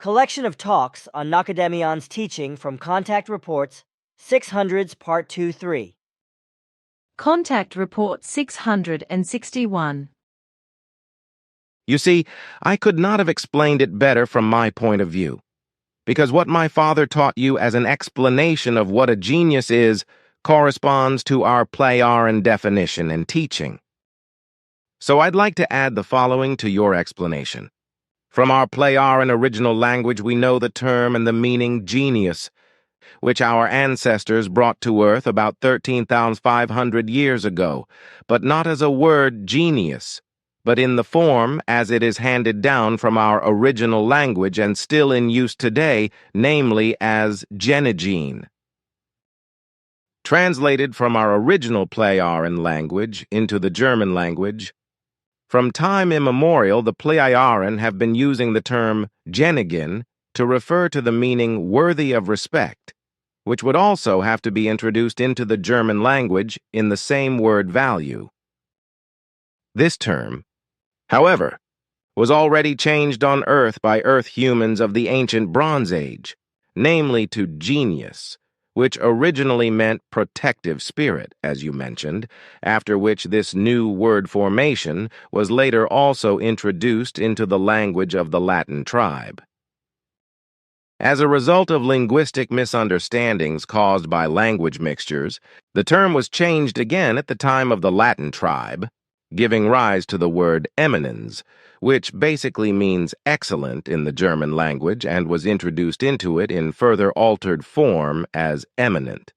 Collection of talks on Nokodemion's teaching from Contact Reports 600s Part 2-3. Contact Report 661. You see, I could not have explained it better from my point of view, because what my father taught you as an explanation of what a genius is corresponds to our Plejaren definition and teaching. So I'd like to add the following to your explanation. From our Plejaren original language, we know the term and the meaning genius, which our ancestors brought to Earth about 13,500 years ago, but not as a word genius, but in the form as it is handed down from our original language and still in use today, namely as genigene. Translated from our original Plejaren language into the German language, from time immemorial the Plejaren have been using the term genigen to refer to the meaning worthy of respect, which would also have to be introduced into the German language in the same word value. This term, however, was already changed on Earth by Earth humans of the ancient Bronze Age, namely to genius, which originally meant protective spirit, as you mentioned, after which this new word formation was later also introduced into the language of the Latin tribe. As a result of linguistic misunderstandings caused by language mixtures, the term was changed again at the time of the Latin tribe, giving rise to the word eminens, which basically means excellent in the German language and was introduced into it in further altered form as eminent.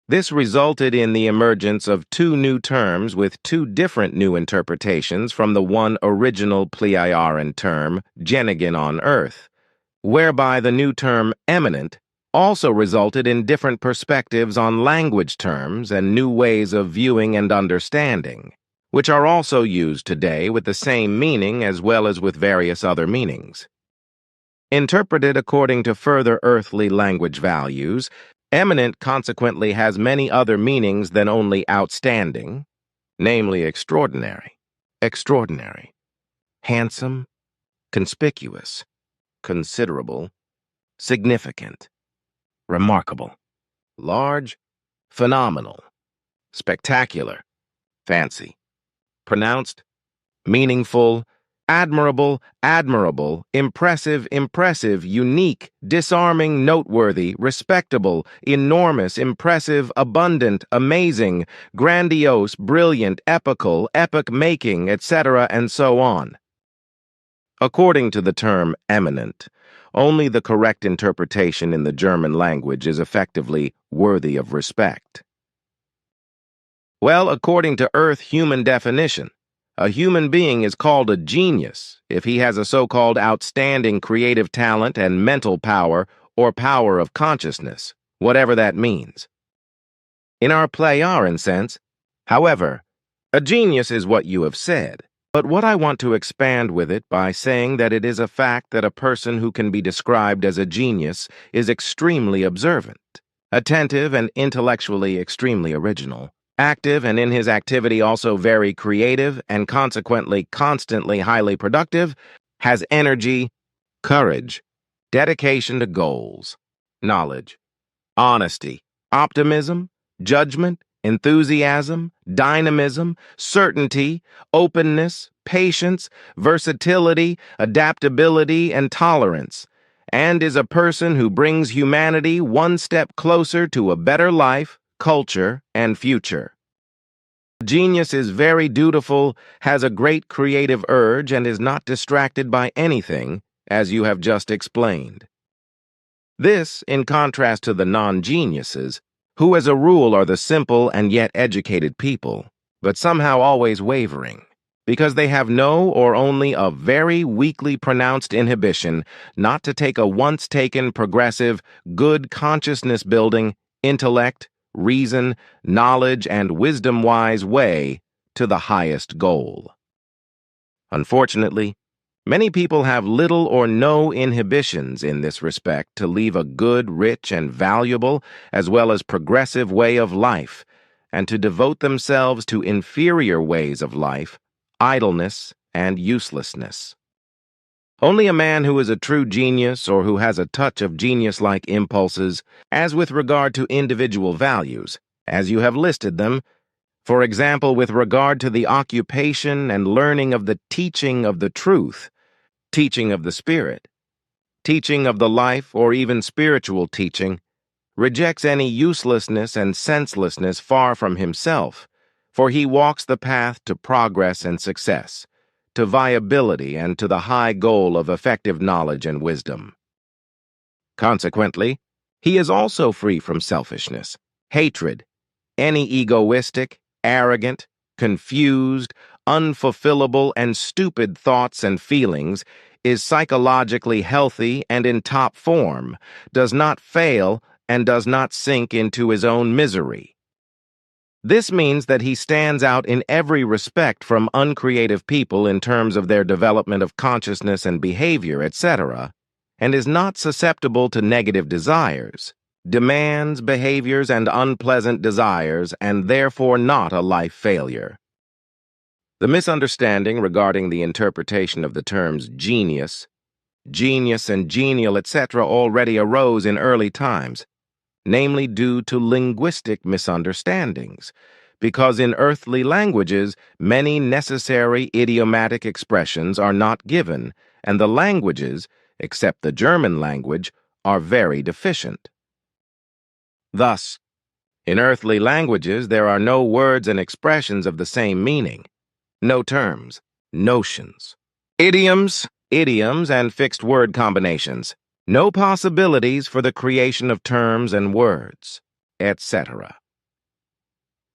This resulted in the emergence of two new terms with two different new interpretations from the one original Plejaren term, genigen on Earth, whereby the new term eminent also resulted in different perspectives on language terms and new ways of viewing and understanding, which are also used today with the same meaning as well as with various other meanings. Interpreted according to further earthly language values, eminent consequently has many other meanings than only outstanding, namely extraordinary, handsome, conspicuous, considerable, significant, remarkable, large, phenomenal, spectacular, fancy, pronounced, meaningful, admirable, impressive, unique, disarming, noteworthy, respectable, enormous, impressive, abundant, amazing, grandiose, brilliant, epical, epoch-making, etc., and so on. According to the term eminent, only the correct interpretation in the German language is effectively worthy of respect. Well, according to Earth human definition, a human being is called a genius if he has a so-called outstanding creative talent and mental power or power of consciousness, whatever that means. In our Plejaren sense, however, a genius is what you have said. But what I want to expand with it by saying that it is a fact that a person who can be described as a genius is extremely observant, attentive and intellectually extremely original, active and in his activity also very creative and consequently constantly highly productive, has energy, courage, dedication to goals, knowledge, honesty, optimism, judgment, enthusiasm, dynamism, certainty, openness, patience, versatility, adaptability, and tolerance, and is a person who brings humanity one step closer to a better life, culture, and future. Genius is very dutiful, has a great creative urge, and is not distracted by anything, as you have just explained. This, in contrast to the non-geniuses, who as a rule are the simple and yet educated people, but somehow always wavering, because they have no or only a very weakly pronounced inhibition not to take a once-taken progressive, good consciousness-building, intellect, reason, knowledge, and wisdom-wise way to the highest goal. Unfortunately, many people have little or no inhibitions in this respect to leave a good, rich, and valuable, as well as progressive way of life, and to devote themselves to inferior ways of life, idleness, and uselessness. Only a man who is a true genius or who has a touch of genius-like impulses, as with regard to individual values, as you have listed them, for example, with regard to the occupation and learning of the teaching of the truth, teaching of the Spirit, teaching of the life, or even spiritual teaching, rejects any uselessness and senselessness far from himself, for he walks the path to progress and success, to viability and to the high goal of effective knowledge and wisdom. Consequently, he is also free from selfishness, hatred, any egoistic, arrogant, confused, unfulfillable, and stupid thoughts and feelings, is psychologically healthy and in top form, does not fail, and does not sink into his own misery. This means that he stands out in every respect from uncreative people in terms of their development of consciousness and behavior, etc., and is not susceptible to negative desires, demands, behaviors, and unpleasant desires, and therefore not a life failure. The misunderstanding regarding the interpretation of the terms genius, and genial, etc. already arose in early times, namely due to linguistic misunderstandings, because in earthly languages many necessary idiomatic expressions are not given, and the languages, except the German language, are very deficient. Thus, in earthly languages there are no words and expressions of the same meaning, no terms, notions, idioms, and fixed word combinations, no possibilities for the creation of terms and words, etc.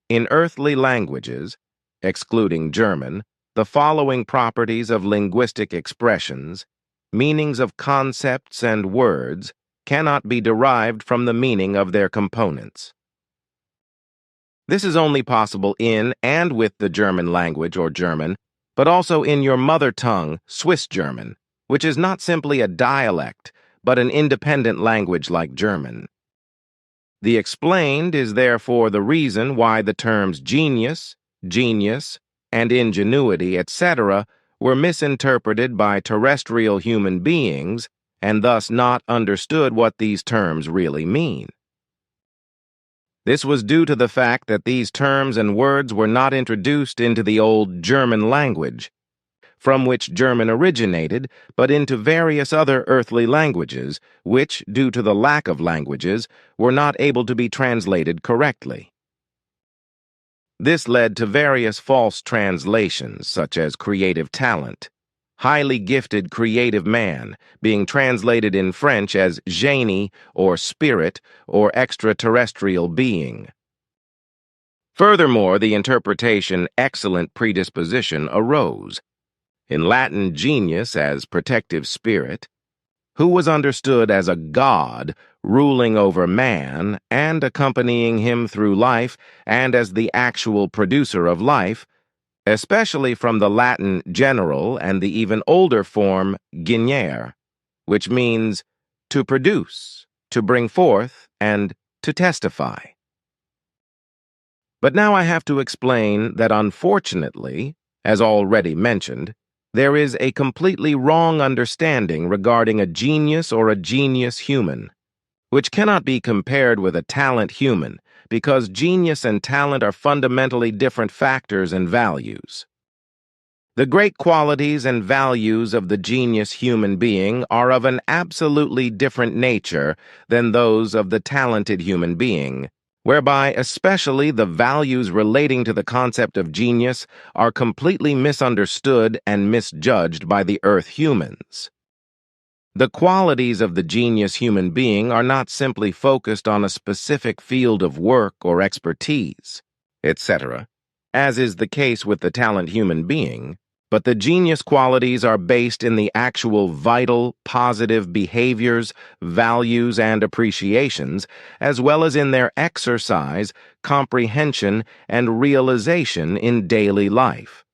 In earthly languages, excluding German, the following properties of linguistic expressions, meanings of concepts and words, cannot be derived from the meaning of their components. This is only possible in and with the German language or German, but also in your mother tongue, Swiss German, which is not simply a dialect, but an independent language like German. The explained is therefore the reason why the terms genius, and ingenuity, etc., were misinterpreted by terrestrial human beings and thus not understood what these terms really mean. This was due to the fact that these terms and words were not introduced into the old German language, from which German originated, but into various other earthly languages, which, due to the lack of languages, were not able to be translated correctly. This led to various false translations, such as creative talent, highly gifted creative man, being translated in French as génie or spirit or extraterrestrial being. Furthermore, the interpretation excellent predisposition arose. In Latin, genius as protective spirit, who was understood as a god ruling over man and accompanying him through life and as the actual producer of life, especially from the Latin general and the even older form geniere, which means to produce, to bring forth, and to testify. But now I have to explain that unfortunately, as already mentioned, there is a completely wrong understanding regarding a genius or a genius human, which cannot be compared with a talent human, because genius and talent are fundamentally different factors and values. The great qualities and values of the genius human being are of an absolutely different nature than those of the talented human being, whereby especially the values relating to the concept of genius are completely misunderstood and misjudged by the earth humans. The qualities of the genius human being are not simply focused on a specific field of work or expertise, etc., as is the case with the talent human being, but the genius qualities are based in the actual vital, positive behaviors, values, and appreciations, as well as in their exercise, comprehension, and realization in daily life.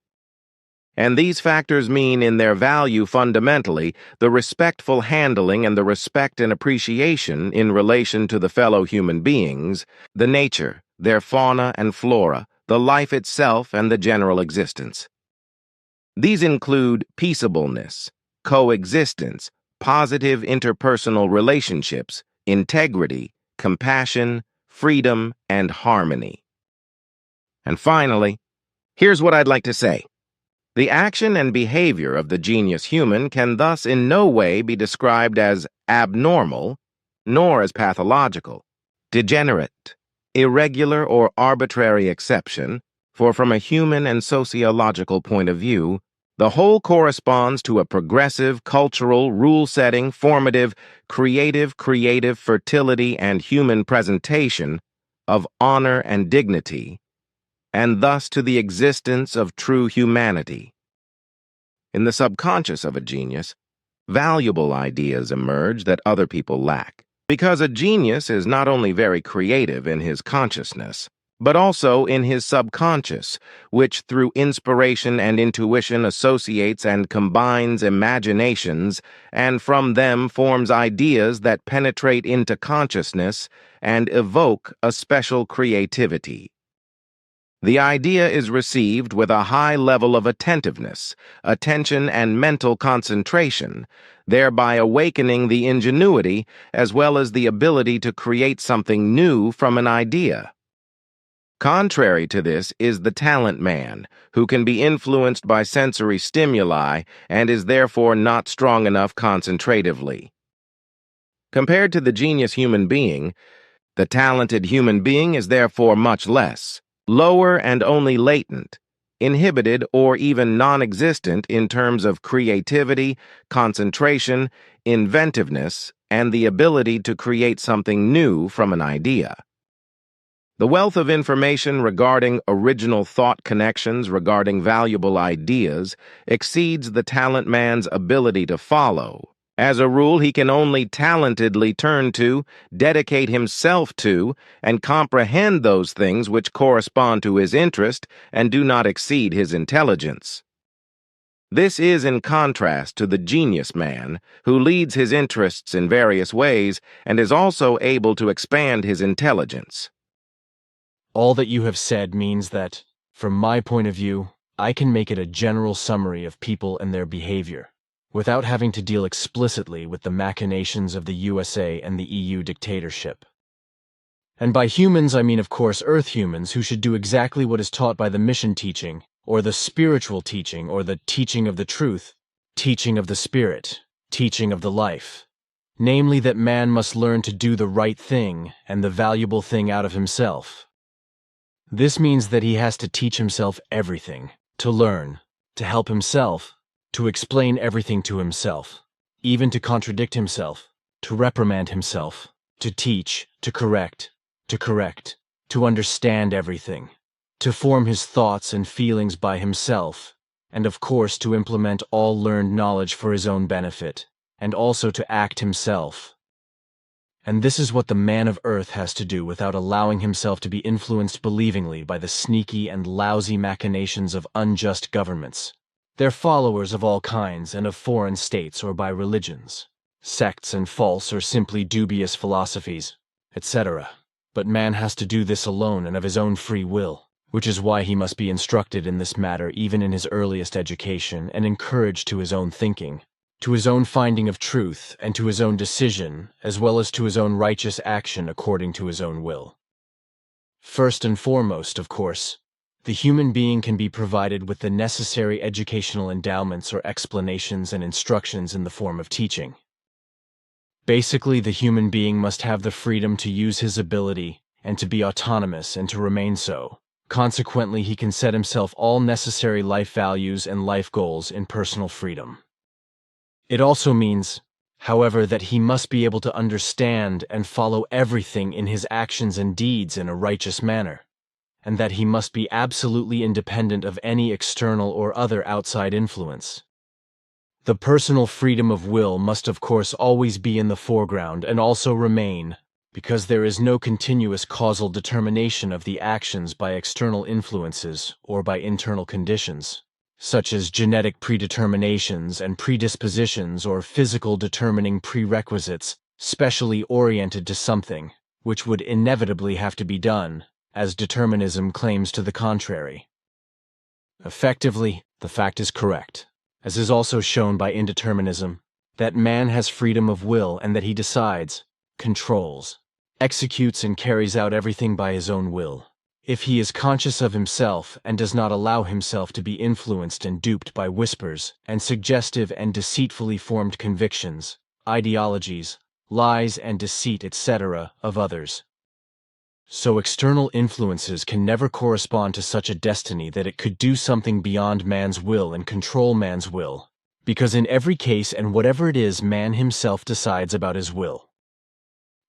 And these factors mean in their value fundamentally the respectful handling and the respect and appreciation in relation to the fellow human beings, the nature, their fauna and flora, the life itself, and the general existence. These include peaceableness, coexistence, positive interpersonal relationships, integrity, compassion, freedom, and harmony. And finally, here's what I'd like to say. The action and behavior of the genius human can thus in no way be described as abnormal, nor as pathological, degenerate, irregular, or arbitrary exception, for from a human and sociological point of view, the whole corresponds to a progressive, cultural, rule-setting, formative, creative fertility and human presentation of honor and dignity, and thus to the existence of true humanity. In the subconscious of a genius, valuable ideas emerge that other people lack, because a genius is not only very creative in his consciousness, but also in his subconscious, which through inspiration and intuition associates and combines imaginations, and from them forms ideas that penetrate into consciousness and evoke a special creativity. The idea is received with a high level of attentiveness, attention, and mental concentration, thereby awakening the ingenuity as well as the ability to create something new from an idea. Contrary to this is the talent man, who can be influenced by sensory stimuli and is therefore not strong enough concentratively. Compared to the genius human being, the talented human being is therefore much less, lower and only latent, inhibited or even non-existent in terms of creativity, concentration, inventiveness, and the ability to create something new from an idea. The wealth of information regarding original thought connections regarding valuable ideas exceeds the talent man's ability to follow. As a rule, he can only talentedly turn to, dedicate himself to, and comprehend those things which correspond to his interest and do not exceed his intelligence. This is in contrast to the genius man, who leads his interests in various ways and is also able to expand his intelligence. All that you have said means that, from my point of view, I can make it a general summary of people and their behavior, without having to deal explicitly with the machinations of the USA and the EU dictatorship. And by humans, I mean, of course, Earth humans who should do exactly what is taught by the mission teaching, or the spiritual teaching, or the teaching of the truth, teaching of the spirit, teaching of the life. Namely, that man must learn to do the right thing and the valuable thing out of himself. This means that he has to teach himself everything, to learn, to help himself, to explain everything to himself, even to contradict himself, to reprimand himself, to teach, to correct, to understand everything, to form his thoughts and feelings by himself, and of course to implement all learned knowledge for his own benefit, and also to act himself. And this is what the man of Earth has to do without allowing himself to be influenced believingly by the sneaky and lousy machinations of unjust governments, their followers of all kinds and of foreign states or by religions, sects and false or simply dubious philosophies, etc. But man has to do this alone and of his own free will, which is why he must be instructed in this matter even in his earliest education and encouraged to his own thinking, to his own finding of truth, and to his own decision, as well as to his own righteous action according to his own will. First and foremost, of course, the human being can be provided with the necessary educational endowments or explanations and instructions in the form of teaching. Basically, the human being must have the freedom to use his ability and to be autonomous and to remain so. Consequently, he can set himself all necessary life values and life goals in personal freedom. It also means, however, that he must be able to understand and follow everything in his actions and deeds in a righteous manner, and that he must be absolutely independent of any external or other outside influence. The personal freedom of will must of course always be in the foreground and also remain, because there is no continuous causal determination of the actions by external influences or by internal conditions, such as genetic predeterminations and predispositions or physical determining prerequisites specially oriented to something, which would inevitably have to be done, as determinism claims to the contrary. Effectively, the fact is correct. as is also shown by indeterminism, that man has freedom of will and that he decides, controls, executes and carries out everything by his own will. If he is conscious of himself and does not allow himself to be influenced and duped by whispers and suggestive and deceitfully formed convictions, ideologies, lies and deceit, etc., of others. So external influences can never correspond to such a destiny that it could do something beyond man's will and control man's will, because in every case and whatever it is, man himself decides about his will.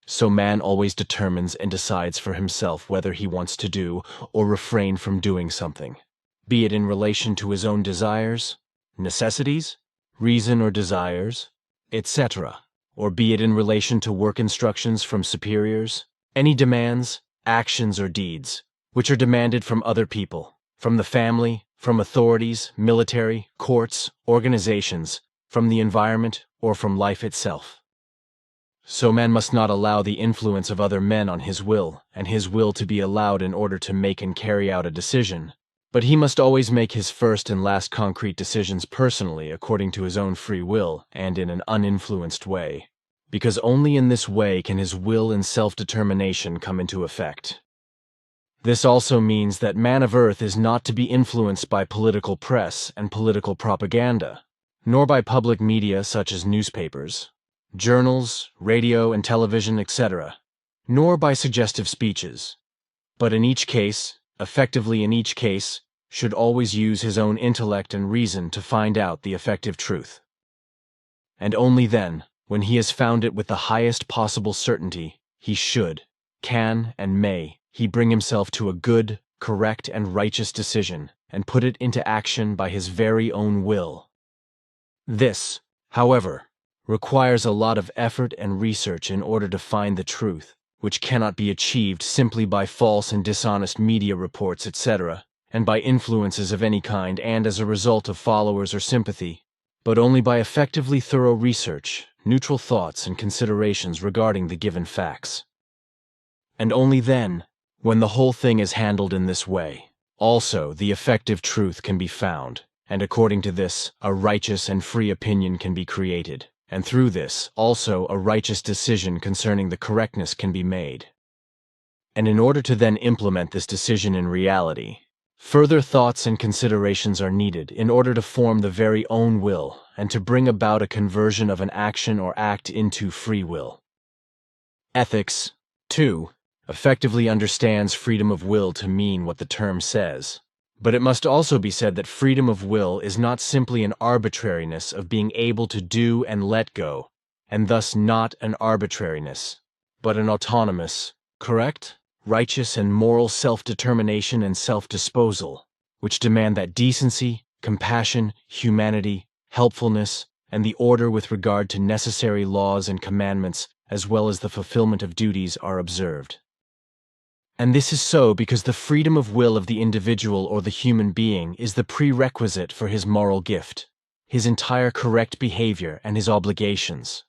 So man always determines and decides for himself whether he wants to do or refrain from doing something, be it in relation to his own desires, necessities, reason or desires, etc., or be it in relation to work instructions from superiors, any demands, actions or deeds, which are demanded from other people, from the family, from authorities, military, courts, organizations, from the environment, or from life itself. So man must not allow the influence of other men on his will, and his will to be allowed in order to make and carry out a decision, but he must always make his first and last concrete decisions personally according to his own free will and in an uninfluenced way, because only in this way can his will and self-determination come into effect. This also means that man of earth is not to be influenced by political press and political propaganda, nor by public media such as newspapers, journals, radio and television, etc., nor by suggestive speeches, but in each case, effectively in each case, should always use his own intellect and reason to find out the effective truth. And only then, when he has found it with the highest possible certainty, he should, can, and may he bring himself to a good, correct, and righteous decision, and put it into action by his very own will. This, however, requires a lot of effort and research in order to find the truth, which cannot be achieved simply by false and dishonest media reports, etc., and by influences of any kind and as a result of followers or sympathy, but only by effectively thorough research, neutral thoughts and considerations regarding the given facts. And only then, when the whole thing is handled in this way, also the effective truth can be found, and according to this, a righteous and free opinion can be created, and through this, also a righteous decision concerning the correctness can be made. And in order to then implement this decision in reality, further thoughts and considerations are needed in order to form the very own will and to bring about a conversion of an action or act into free will. Ethics, too, effectively understands freedom of will to mean what the term says. But it must also be said that freedom of will is not simply an arbitrariness of being able to do and let go, and thus not an arbitrariness, but an autonomous, correct, righteous and moral self-determination and self-disposal, which demand that decency, compassion, humanity, helpfulness, and the order with regard to necessary laws and commandments, as well as the fulfillment of duties, are observed. And this is so because the freedom of will of the individual or the human being is the prerequisite for his moral gift, his entire correct behavior and his obligations.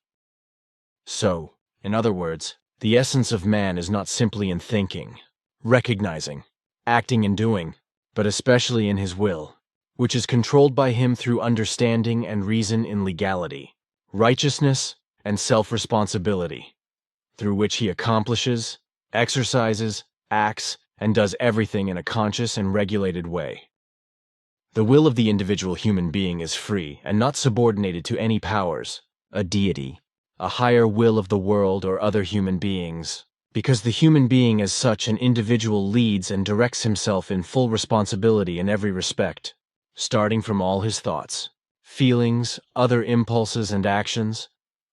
So, in other words, the essence of man is not simply in thinking, recognizing, acting and doing, but especially in his will, which is controlled by him through understanding and reason in legality, righteousness, and self-responsibility, through which he accomplishes, exercises, acts, and does everything in a conscious and regulated way. The will of the individual human being is free and not subordinated to any powers, a deity, a higher will of the world or other human beings, because the human being as such an individual leads and directs himself in full responsibility in every respect, starting from all his thoughts, feelings, other impulses and actions,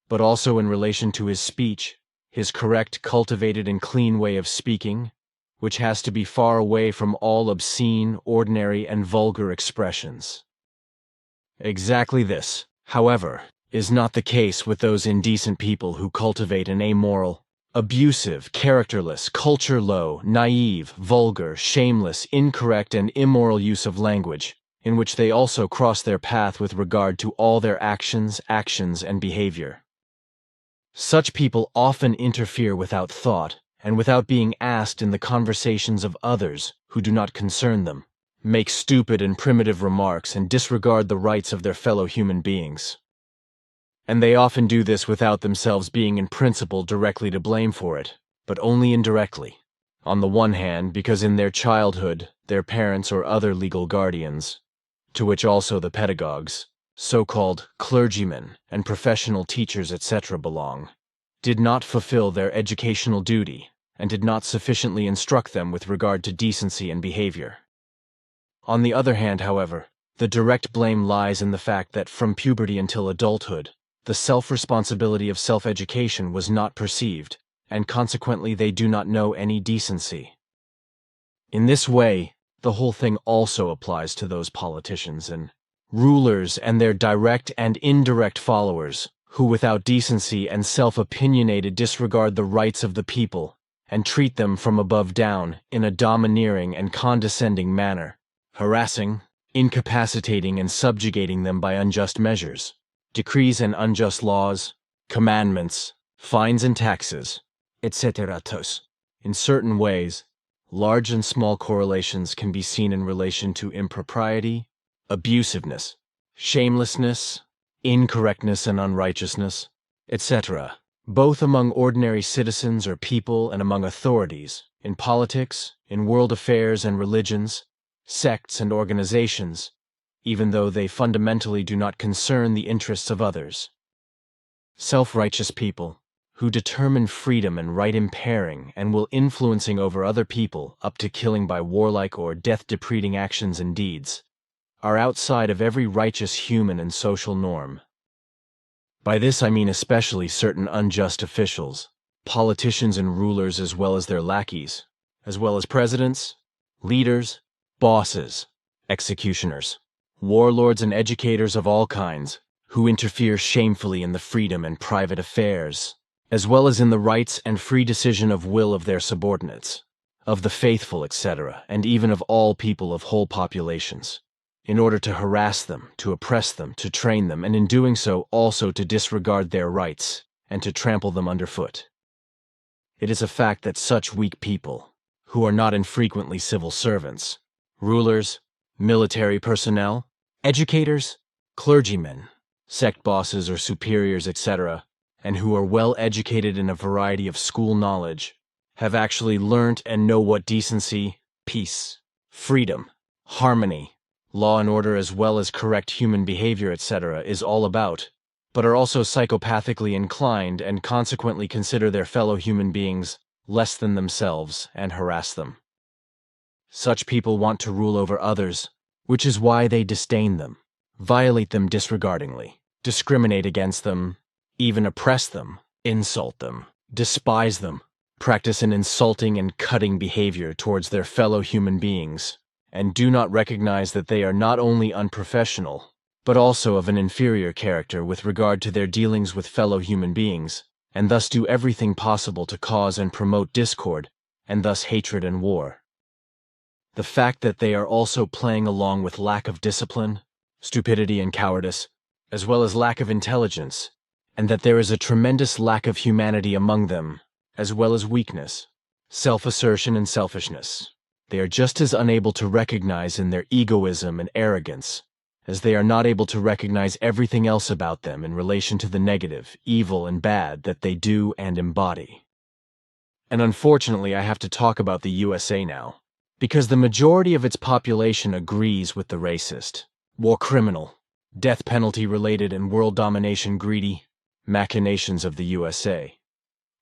but also in relation to his speech, his correct, cultivated, and clean way of speaking, which has to be far away from all obscene, ordinary, and vulgar expressions. Exactly this, however, is not the case with those indecent people who cultivate an amoral, abusive, characterless, culture-low, naive, vulgar, shameless, incorrect, and immoral use of language, in which they also cross their path with regard to all their actions, and behavior. Such people often interfere without thought, and without being asked in the conversations of others who do not concern them, make stupid and primitive remarks, and disregard the rights of their fellow human beings. And they often do this without themselves being in principle directly to blame for it, but only indirectly. On the one hand, because in their childhood, their parents or other legal guardians, to which also the pedagogues, so-called clergymen and professional teachers, etc. belong, did not fulfill their educational duty and did not sufficiently instruct them with regard to decency and behavior. On the other hand, however, the direct blame lies in the fact that from puberty until adulthood, the self-responsibility of self-education was not perceived, and consequently they do not know any decency. In this way, the whole thing also applies to those politicians and rulers and their direct and indirect followers, who without decency and self-opinionated disregard the rights of the people and treat them from above down in a domineering and condescending manner, harassing, incapacitating and subjugating them by unjust measures, decrees and unjust laws, commandments, fines and taxes, etc. In certain ways, large and small correlations can be seen in relation to impropriety, abusiveness, shamelessness, incorrectness and unrighteousness, etc., both among ordinary citizens or people and among authorities, in politics, in world affairs and religions, sects and organizations, even though they fundamentally do not concern the interests of others. Self-righteous people, who determine freedom and right impairing and will influencing over other people up to killing by warlike or death-depreding actions and deeds, are outside of every righteous human and social norm. By this I mean especially certain unjust officials, politicians and rulers as well as their lackeys, as well as presidents, leaders, bosses, executioners, warlords and educators of all kinds, who interfere shamefully in the freedom and private affairs, as well as in the rights and free decision of will of their subordinates, of the faithful, etc., and even of all people of whole populations, in order to harass them, to oppress them, to train them, and in doing so also to disregard their rights and to trample them underfoot. It is a fact that such weak people, who are not infrequently civil servants, rulers, military personnel, educators, clergymen, sect bosses or superiors, etc., and who are well educated in a variety of school knowledge, have actually learnt and know what decency, peace, freedom, harmony, law and order as well as correct human behavior, etc., is all about, but are also psychopathically inclined and consequently consider their fellow human beings less than themselves and harass them. Such people want to rule over others, which is why they disdain them, violate them disregardingly, discriminate against them, even oppress them, insult them, despise them, practice an insulting and cutting behavior towards their fellow human beings, and do not recognize that they are not only unprofessional, but also of an inferior character with regard to their dealings with fellow human beings, and thus do everything possible to cause and promote discord, and thus hatred and war. The fact that they are also playing along with lack of discipline, stupidity and cowardice, as well as lack of intelligence, and that there is a tremendous lack of humanity among them, as well as weakness, self-assertion and selfishness. They are just as unable to recognize in their egoism and arrogance, as they are not able to recognize everything else about them in relation to the negative, evil, and bad that they do and embody. And unfortunately, I have to talk about the USA now, because the majority of its population agrees with the racist, war criminal, death penalty related and world domination greedy machinations of the USA.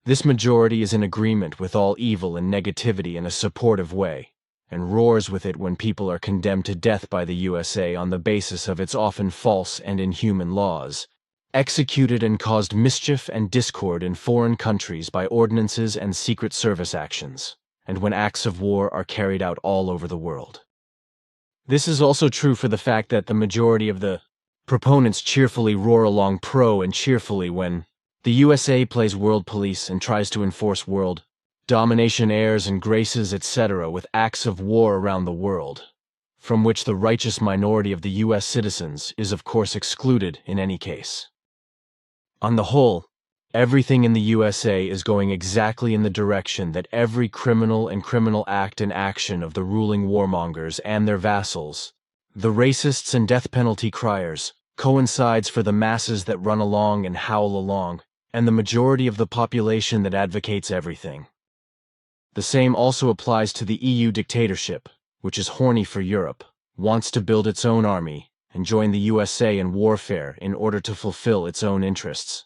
This majority is in agreement with all evil and negativity in a supportive way, and roars with it when people are condemned to death by the USA on the basis of its often false and inhuman laws, executed and caused mischief and discord in foreign countries by ordinances and secret service actions, and when acts of war are carried out all over the world. This is also true for the fact that the majority of the proponents cheerfully roar along pro and cheerfully when the USA plays world police and tries to enforce world domination airs and graces, etc., with acts of war around the world, from which the righteous minority of the US citizens is of course excluded in any case. On the whole, Everything in the USA is going exactly in the direction that every criminal and criminal act and action of the ruling warmongers and their vassals, the racists and death penalty criers, coincides for the masses that run along and howl along, and the majority of the population that advocates everything. The same also applies to the EU dictatorship, which is horny for Europe, wants to build its own army, and join the USA in warfare in order to fulfill its own interests.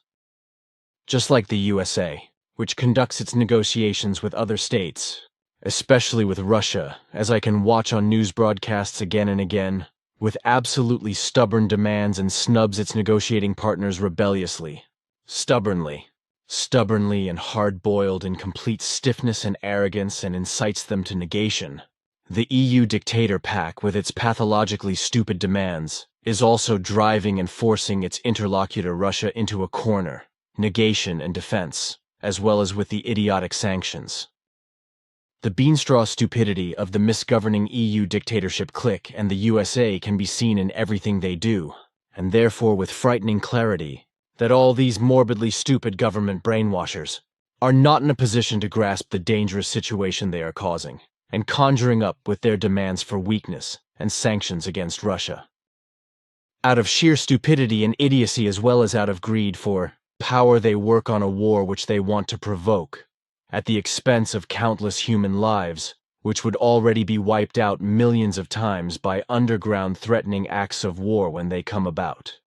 Just like the USA, which conducts its negotiations with other states, especially with Russia, as I can watch on news broadcasts again and again, with absolutely stubborn demands and snubs its negotiating partners rebelliously, stubbornly and hard-boiled in complete stiffness and arrogance and incites them to negation. The EU dictator pack, with its pathologically stupid demands, is also driving and forcing its interlocutor Russia into a corner, negation and defense, as well as with the idiotic sanctions. The beanstraw stupidity of the misgoverning EU dictatorship clique and the USA can be seen in everything they do, and therefore with frightening clarity that all these morbidly stupid government brainwashers are not in a position to grasp the dangerous situation they are causing, and conjuring up with their demands for weakness and sanctions against Russia. Out of sheer stupidity and idiocy as well as out of greed for power, they work on a war which they want to provoke, at the expense of countless human lives, which would already be wiped out millions of times by underground threatening acts of war when they come about.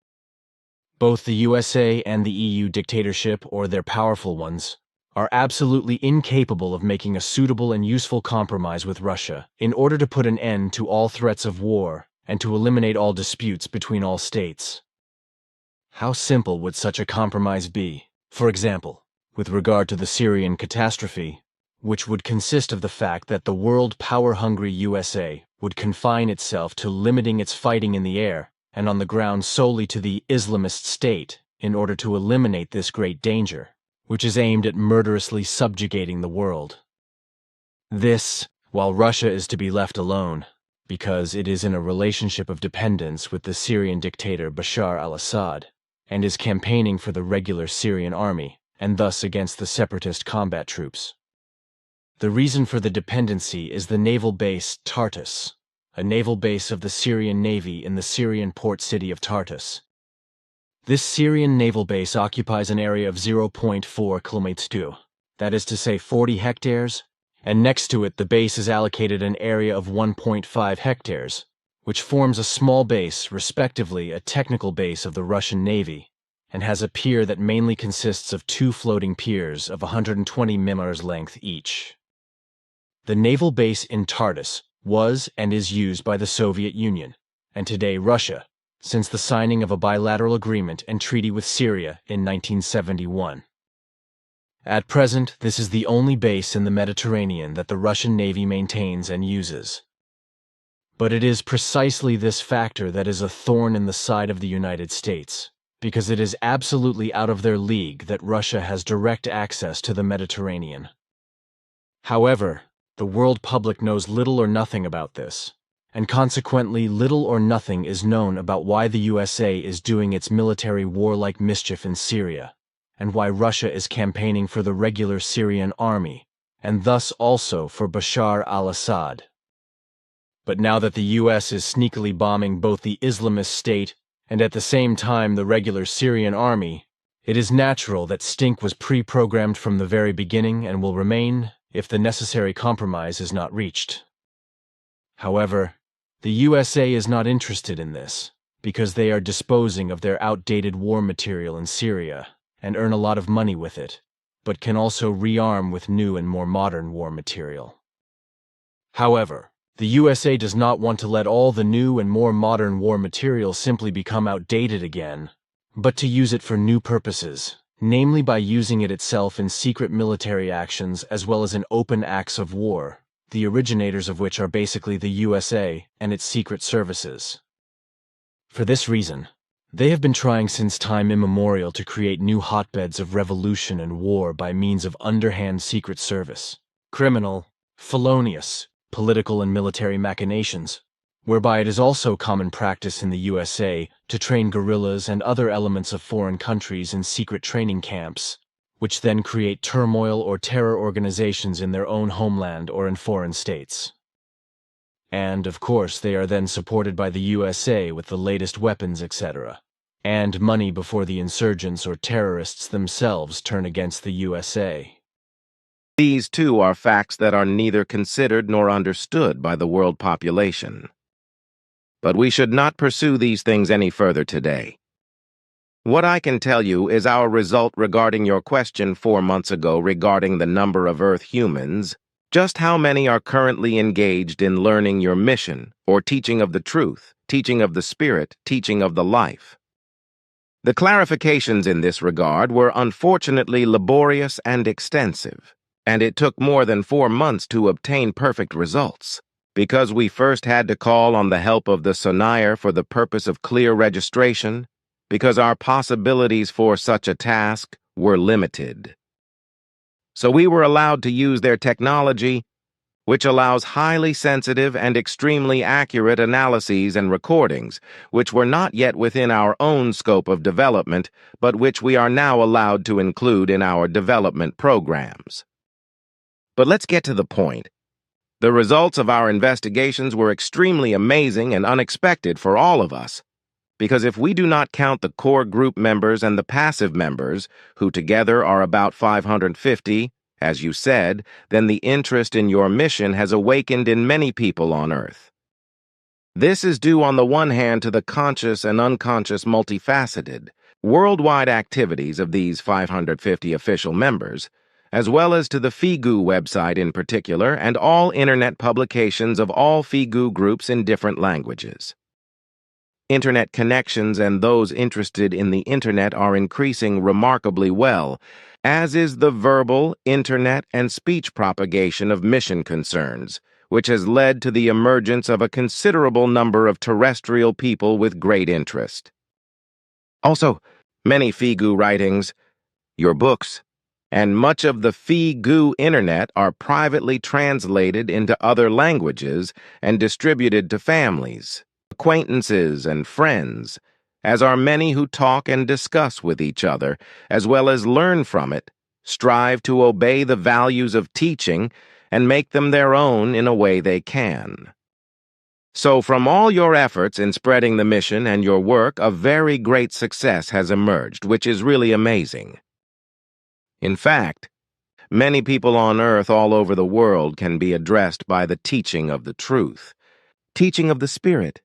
Both the USA and the EU dictatorship, or their powerful ones, are absolutely incapable of making a suitable and useful compromise with Russia in order to put an end to all threats of war and to eliminate all disputes between all states. How simple would such a compromise be, for example, with regard to the Syrian catastrophe, which would consist of the fact that the world power-hungry USA would confine itself to limiting its fighting in the air and on the ground solely to the Islamist state in order to eliminate this great danger, which is aimed at murderously subjugating the world. This, while Russia is to be left alone, because it is in a relationship of dependence with the Syrian dictator Bashar al-Assad, and is campaigning for the regular Syrian army, and thus against the separatist combat troops. The reason for the dependency is the naval base Tartus, a naval base of the Syrian Navy in the Syrian port city of Tartus. This Syrian naval base occupies an area of 0.4 km², that is to say 40 hectares, and next to it the base is allocated an area of 1.5 hectares, which forms a small base, respectively a technical base of the Russian Navy, and has a pier that mainly consists of two floating piers of 120 mm length each. The naval base in Tartus was and is used by the Soviet Union, and today Russia, since the signing of a bilateral agreement and treaty with Syria in 1971. At present, this is the only base in the Mediterranean that the Russian Navy maintains and uses. But it is precisely this factor that is a thorn in the side of the United States, because it is absolutely out of their league that Russia has direct access to the Mediterranean. However, the world public knows little or nothing about this, and consequently little or nothing is known about why the USA is doing its military warlike mischief in Syria, and why Russia is campaigning for the regular Syrian army, and thus also for Bashar al-Assad. But now that the US is sneakily bombing both the Islamist state and at the same time the regular Syrian army, it is natural that stink was pre-programmed from the very beginning and will remain if the necessary compromise is not reached. However, the USA is not interested in this, because they are disposing of their outdated war material in Syria and earn a lot of money with it, but can also rearm with new and more modern war material. However, the USA does not want to let all the new and more modern war material simply become outdated again, but to use it for new purposes, namely by using it itself in secret military actions as well as in open acts of war, the originators of which are basically the USA and its secret services. For this reason, they have been trying since time immemorial to create new hotbeds of revolution and war by means of underhand secret service, criminal, felonious, political and military machinations, whereby it is also common practice in the USA to train guerrillas and other elements of foreign countries in secret training camps which then create turmoil or terror organizations in their own homeland or in foreign states. And, of course, they are then supported by the USA with the latest weapons, etc., and money before the insurgents or terrorists themselves turn against the USA. These, too, are facts that are neither considered nor understood by the world population. But we should not pursue these things any further today. What I can tell you is our result regarding your question 4 months ago regarding the number of Earth humans, just how many are currently engaged in learning your mission, or teaching of the truth, teaching of the Spirit, teaching of the life. The clarifications in this regard were unfortunately laborious and extensive, and it took more than 4 months to obtain perfect results, because we first had to call on the help of the Sonayer for the purpose of clear registration, because our possibilities for such a task were limited. So we were allowed to use their technology, which allows highly sensitive and extremely accurate analyses and recordings, which were not yet within our own scope of development, but which we are now allowed to include in our development programs. But let's get to the point. The results of our investigations were extremely amazing and unexpected for all of us, because if we do not count the core group members and the passive members, who together are about 550, as you said, then the interest in your mission has awakened in many people on Earth. This is due on the one hand to the conscious and unconscious multifaceted, worldwide activities of these 550 official members, as well as to the FIGU website in particular and all Internet publications of all FIGU groups in different languages. Internet connections and those interested in the Internet are increasing remarkably well, as is the verbal, Internet, and speech propagation of mission concerns, which has led to the emergence of a considerable number of terrestrial people with great interest. Also, many FIGU writings, your books, and much of the FIGU Internet are privately translated into other languages and distributed to families, acquaintances, and friends, as are many who talk and discuss with each other, as well as learn from it, strive to obey the values of teaching, and make them their own in a way they can. So from all your efforts in spreading the mission and your work, a very great success has emerged, which is really amazing. In fact, many people on Earth all over the world can be addressed by the teaching of the truth, teaching of the Spirit,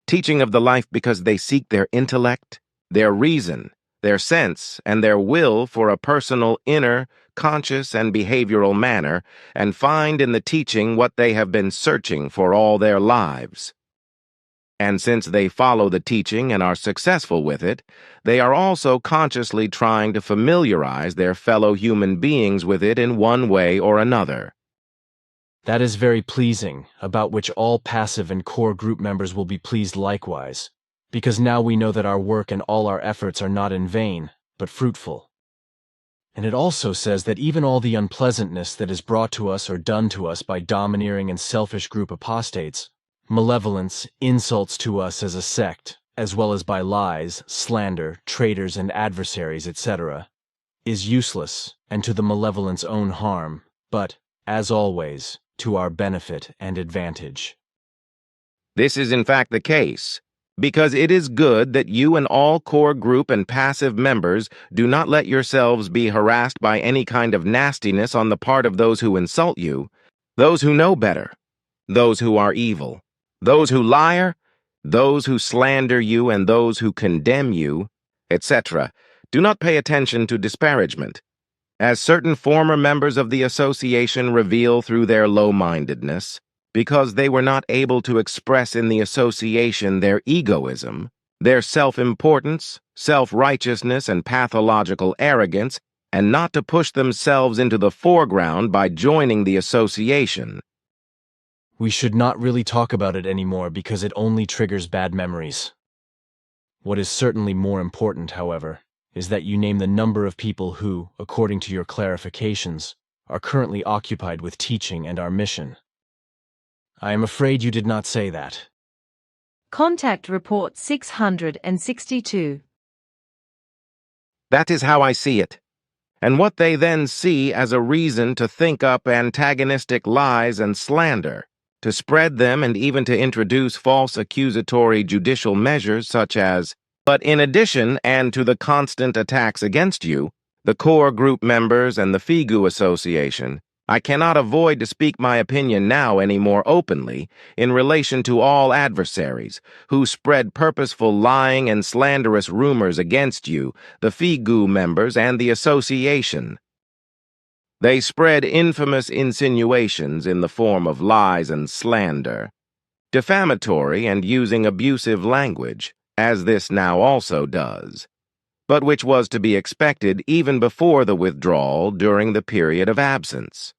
teaching of the life because they seek their intellect, their reason, their sense, and their will for a personal inner, conscious, and behavioral manner, and find in the teaching what they have been searching for all their lives. And since they follow the teaching and are successful with it, they are also consciously trying to familiarize their fellow human beings with it in one way or another. That is very pleasing, about which all passive and core group members will be pleased likewise, because now we know that our work and all our efforts are not in vain, but fruitful. And it also says that even all the unpleasantness that is brought to us or done to us by domineering and selfish group apostates, malevolence, insults to us as a sect, as well as by lies, slander, traitors and adversaries, etc., is useless and to the malevolent's own harm, but, as always, to our benefit and advantage. This is in fact the case, because it is good that you and all core group and passive members do not let yourselves be harassed by any kind of nastiness on the part of those who insult you, those who know better, those who are evil, those who lie, those who slander you, and those who condemn you, etc. Do not pay attention to disparagement, as certain former members of the association reveal through their low-mindedness, because they were not able to express in the association their egoism, their self-importance, self-righteousness, and pathological arrogance, and not to push themselves into the foreground by joining the association. We should not really talk about it anymore because it only triggers bad memories. What is certainly more important, however, is that you name the number of people who, according to your clarifications, are currently occupied with teaching and our mission. I am afraid you did not say that. Contact Report 662. That is how I see it. and what they then see as a reason to think up antagonistic lies and slander, to spread them and even to introduce false accusatory judicial measures such as, but in addition and to the constant attacks against you, the core group members and the FIGU Association, I cannot avoid to speak my opinion now any more openly in relation to all adversaries who spread purposeful lying and slanderous rumors against you, the FIGU members and the association. They spread infamous insinuations in the form of lies and slander, defamatory and using abusive language, as this now also does, but which was to be expected even before the withdrawal during the period of absence.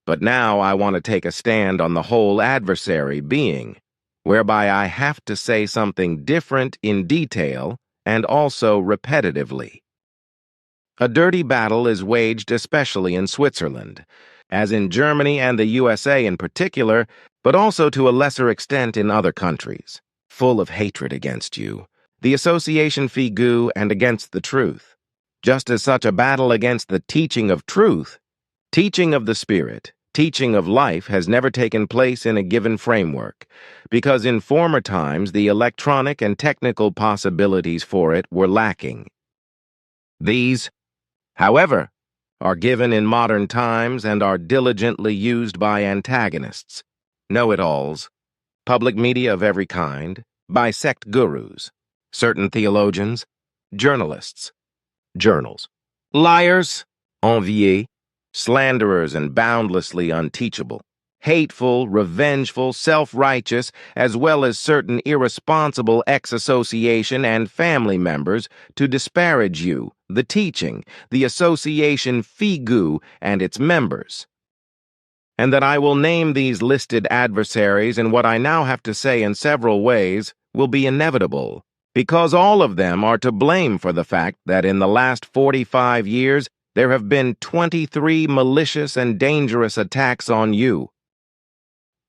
But now I want to take a stand on the whole adversary being, whereby I have to say something different in detail and also repetitively. A dirty battle is waged especially in Switzerland, as in Germany and the USA in particular, but also to a lesser extent in other countries, full of hatred against you, the association FIGU, and against the truth. Just as such a battle against the teaching of truth, teaching of the Spirit, teaching of life has never taken place in a given framework, because in former times the electronic and technical possibilities for it were lacking. These, however, are given in modern times and are diligently used by antagonists, know-it-alls, public media of every kind, by sect gurus, certain theologians, journalists, journals, liars, enviés, slanderers and boundlessly unteachable, hateful, revengeful, self-righteous, as well as certain irresponsible ex-association and family members to disparage you, the teaching, the association FIGU, and its members. And that I will name these listed adversaries in what I now have to say in several ways will be inevitable, because all of them are to blame for the fact that in the last 45 years there have been 23 malicious and dangerous attacks on you.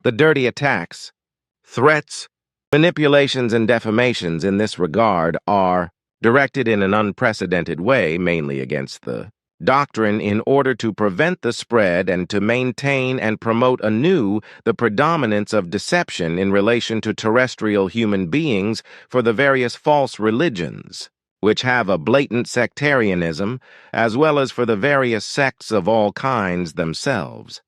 The dirty attacks, threats, manipulations, and defamations in this regard are directed in an unprecedented way, mainly against the doctrine, in order to prevent the spread and to maintain and promote anew the predominance of deception in relation to terrestrial human beings for the various false religions, which have a blatant sectarianism, as well as for the various sects of all kinds themselves.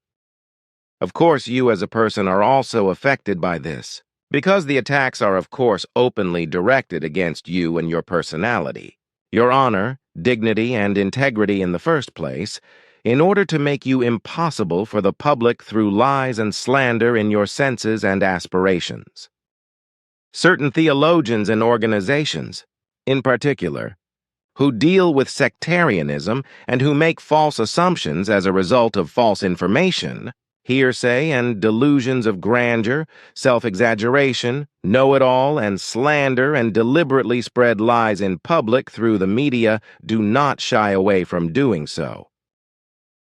Of course, you as a person are also affected by this, because the attacks are of course openly directed against you and your personality, your honor, dignity, and integrity in the first place, in order to make you impossible for the public through lies and slander in your senses and aspirations. Certain theologians and organizations, in particular, who deal with sectarianism and who make false assumptions as a result of false information, hearsay and delusions of grandeur, self-exaggeration, know-it-all and slander, and deliberately spread lies in public through the media, do not shy away from doing so.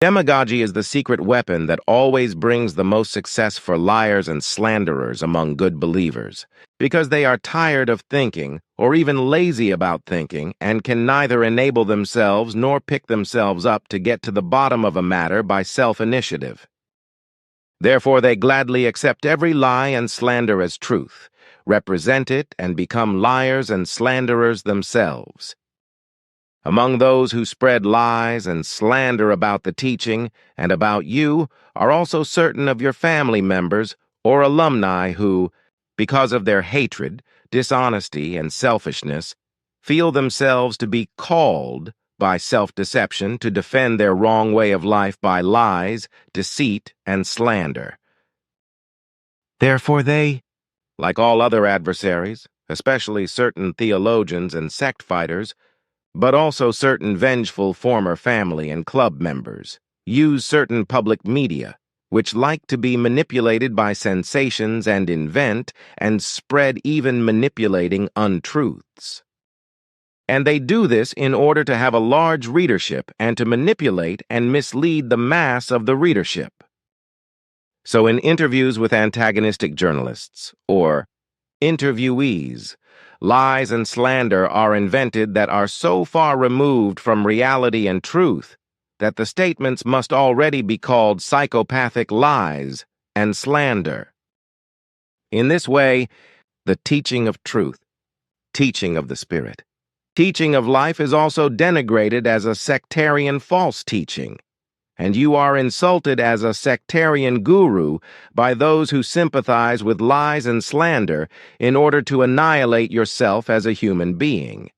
Demagogy is the secret weapon that always brings the most success for liars and slanderers among good believers, because they are tired of thinking, or even lazy about thinking, and can neither enable themselves nor pick themselves up to get to the bottom of a matter by self-initiative. Therefore they gladly accept every lie and slander as truth, represent it, and become liars and slanderers themselves. Among those who spread lies and slander about the teaching and about you are also certain of your family members or alumni who, because of their hatred, dishonesty, and selfishness, feel themselves to be called by self-deception to defend their wrong way of life by lies, deceit, and slander. Therefore they, like all other adversaries, especially certain theologians and sect fighters, but also certain vengeful former family and club members, use certain public media, which like to be manipulated by sensations and invent and spread even manipulating untruths. And they do this in order to have a large readership and to manipulate and mislead the mass of the readership. So in interviews with antagonistic journalists, or interviewees, lies and slander are invented that are so far removed from reality and truth that the statements must already be called psychopathic lies and slander. In this way, the teaching of truth, teaching of the Spirit, teaching of life is also denigrated as a sectarian false teaching, and you are insulted as a sectarian guru by those who sympathize with lies and slander in order to annihilate yourself as a human being.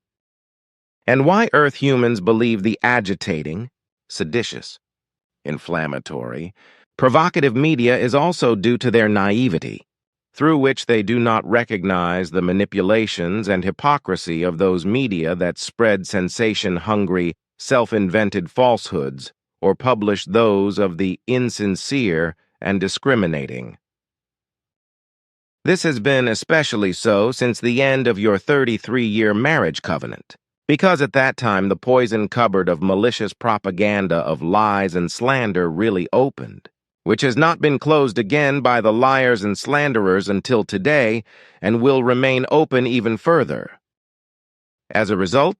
And why Earth humans believe the agitating, seditious, inflammatory, provocative media is also due to their naivety, through which they do not recognize the manipulations and hypocrisy of those media that spread sensation-hungry, self-invented falsehoods or publish those of the insincere and discriminating. This has been especially so since the end of your 33-year marriage covenant, because at that time the poison cupboard of malicious propaganda of lies and slander really opened, which has not been closed again by the liars and slanderers until today and will remain open even further. As a result,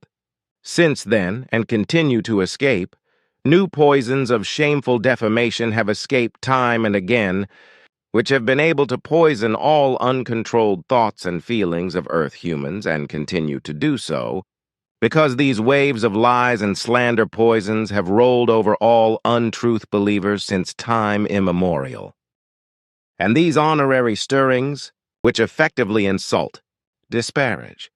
since then, and continue to escape, new poisons of shameful defamation have escaped time and again, which have been able to poison all uncontrolled thoughts and feelings of Earth humans and continue to do so, because these waves of lies and slander poisons have rolled over all untruth believers since time immemorial. And these honorary stirrings, which effectively insult, disparage,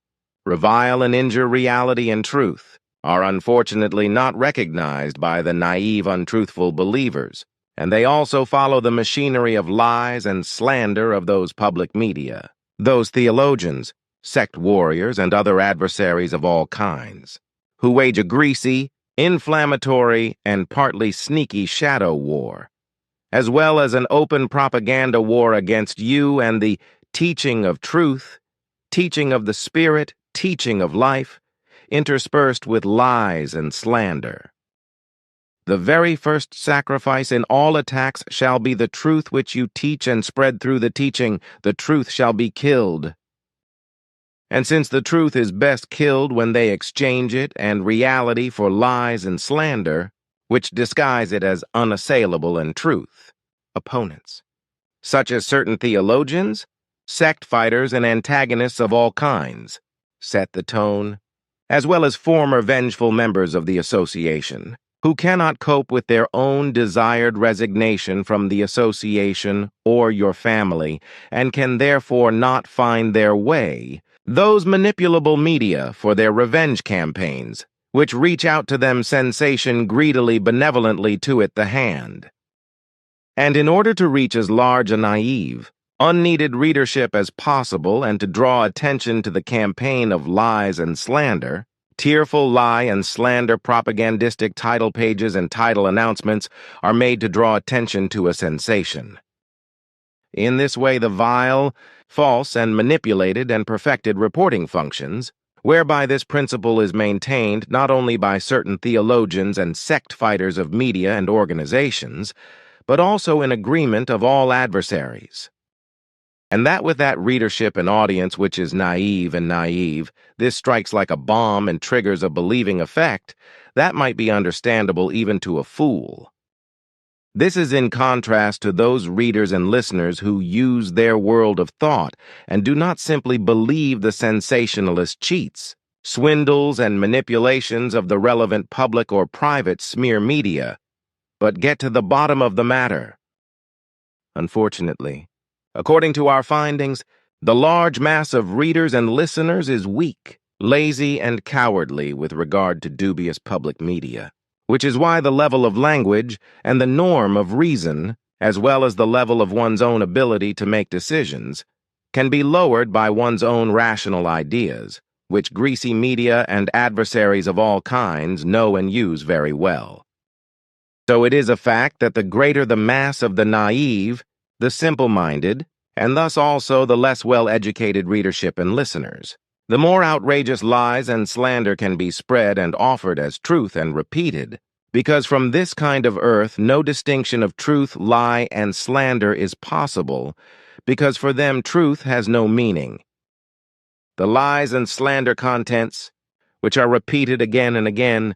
revile and injure reality and truth, are unfortunately not recognized by the naive, untruthful believers, and they also follow the machinery of lies and slander of those public media, those theologians, sect warriors, and other adversaries of all kinds, who wage a greasy, inflammatory, and partly sneaky shadow war, as well as an open propaganda war against you and the teaching of truth, teaching of the Spirit, teaching of life, interspersed with lies and slander. The very first sacrifice in all attacks shall be the truth which you teach and spread through the teaching. The truth shall be killed. And since the truth is best killed when they exchange it and reality for lies and slander, which disguise it as unassailable and truth, opponents, such as certain theologians, sect fighters, and antagonists of all kinds, set the tone, as well as former vengeful members of the association, who cannot cope with their own desired resignation from the association or your family, and can therefore not find their way, those manipulable media for their revenge campaigns, which reach out to them sensation greedily, benevolently to it the hand. And in order to reach as large a naive, unneeded readership as possible and to draw attention to the campaign of lies and slander, tearful lie and slander propagandistic title pages and title announcements are made to draw attention to a sensation. In this way, the vile, false, and manipulated and perfected reporting functions, whereby this principle is maintained not only by certain theologians and sect fighters of media and organizations, but also in agreement of all adversaries. And that with that readership and audience which is naive, this strikes like a bomb and triggers a believing effect, that might be understandable even to a fool. This is in contrast to those readers and listeners who use their world of thought and do not simply believe the sensationalist cheats, swindles, and manipulations of the relevant public or private smear media, but get to the bottom of the matter. Unfortunately, according to our findings, the large mass of readers and listeners is weak, lazy, and cowardly with regard to dubious public media, which is why the level of language and the norm of reason, as well as the level of one's own ability to make decisions, can be lowered by one's own rational ideas, which greasy media and adversaries of all kinds know and use very well. So it is a fact that the greater the mass of the naive, the simple-minded, and thus also the less well-educated readership and listeners, the more outrageous lies and slander can be spread and offered as truth and repeated, because from this kind of earth no distinction of truth, lie, and slander is possible, because for them truth has no meaning. The lies and slander contents, which are repeated again and again,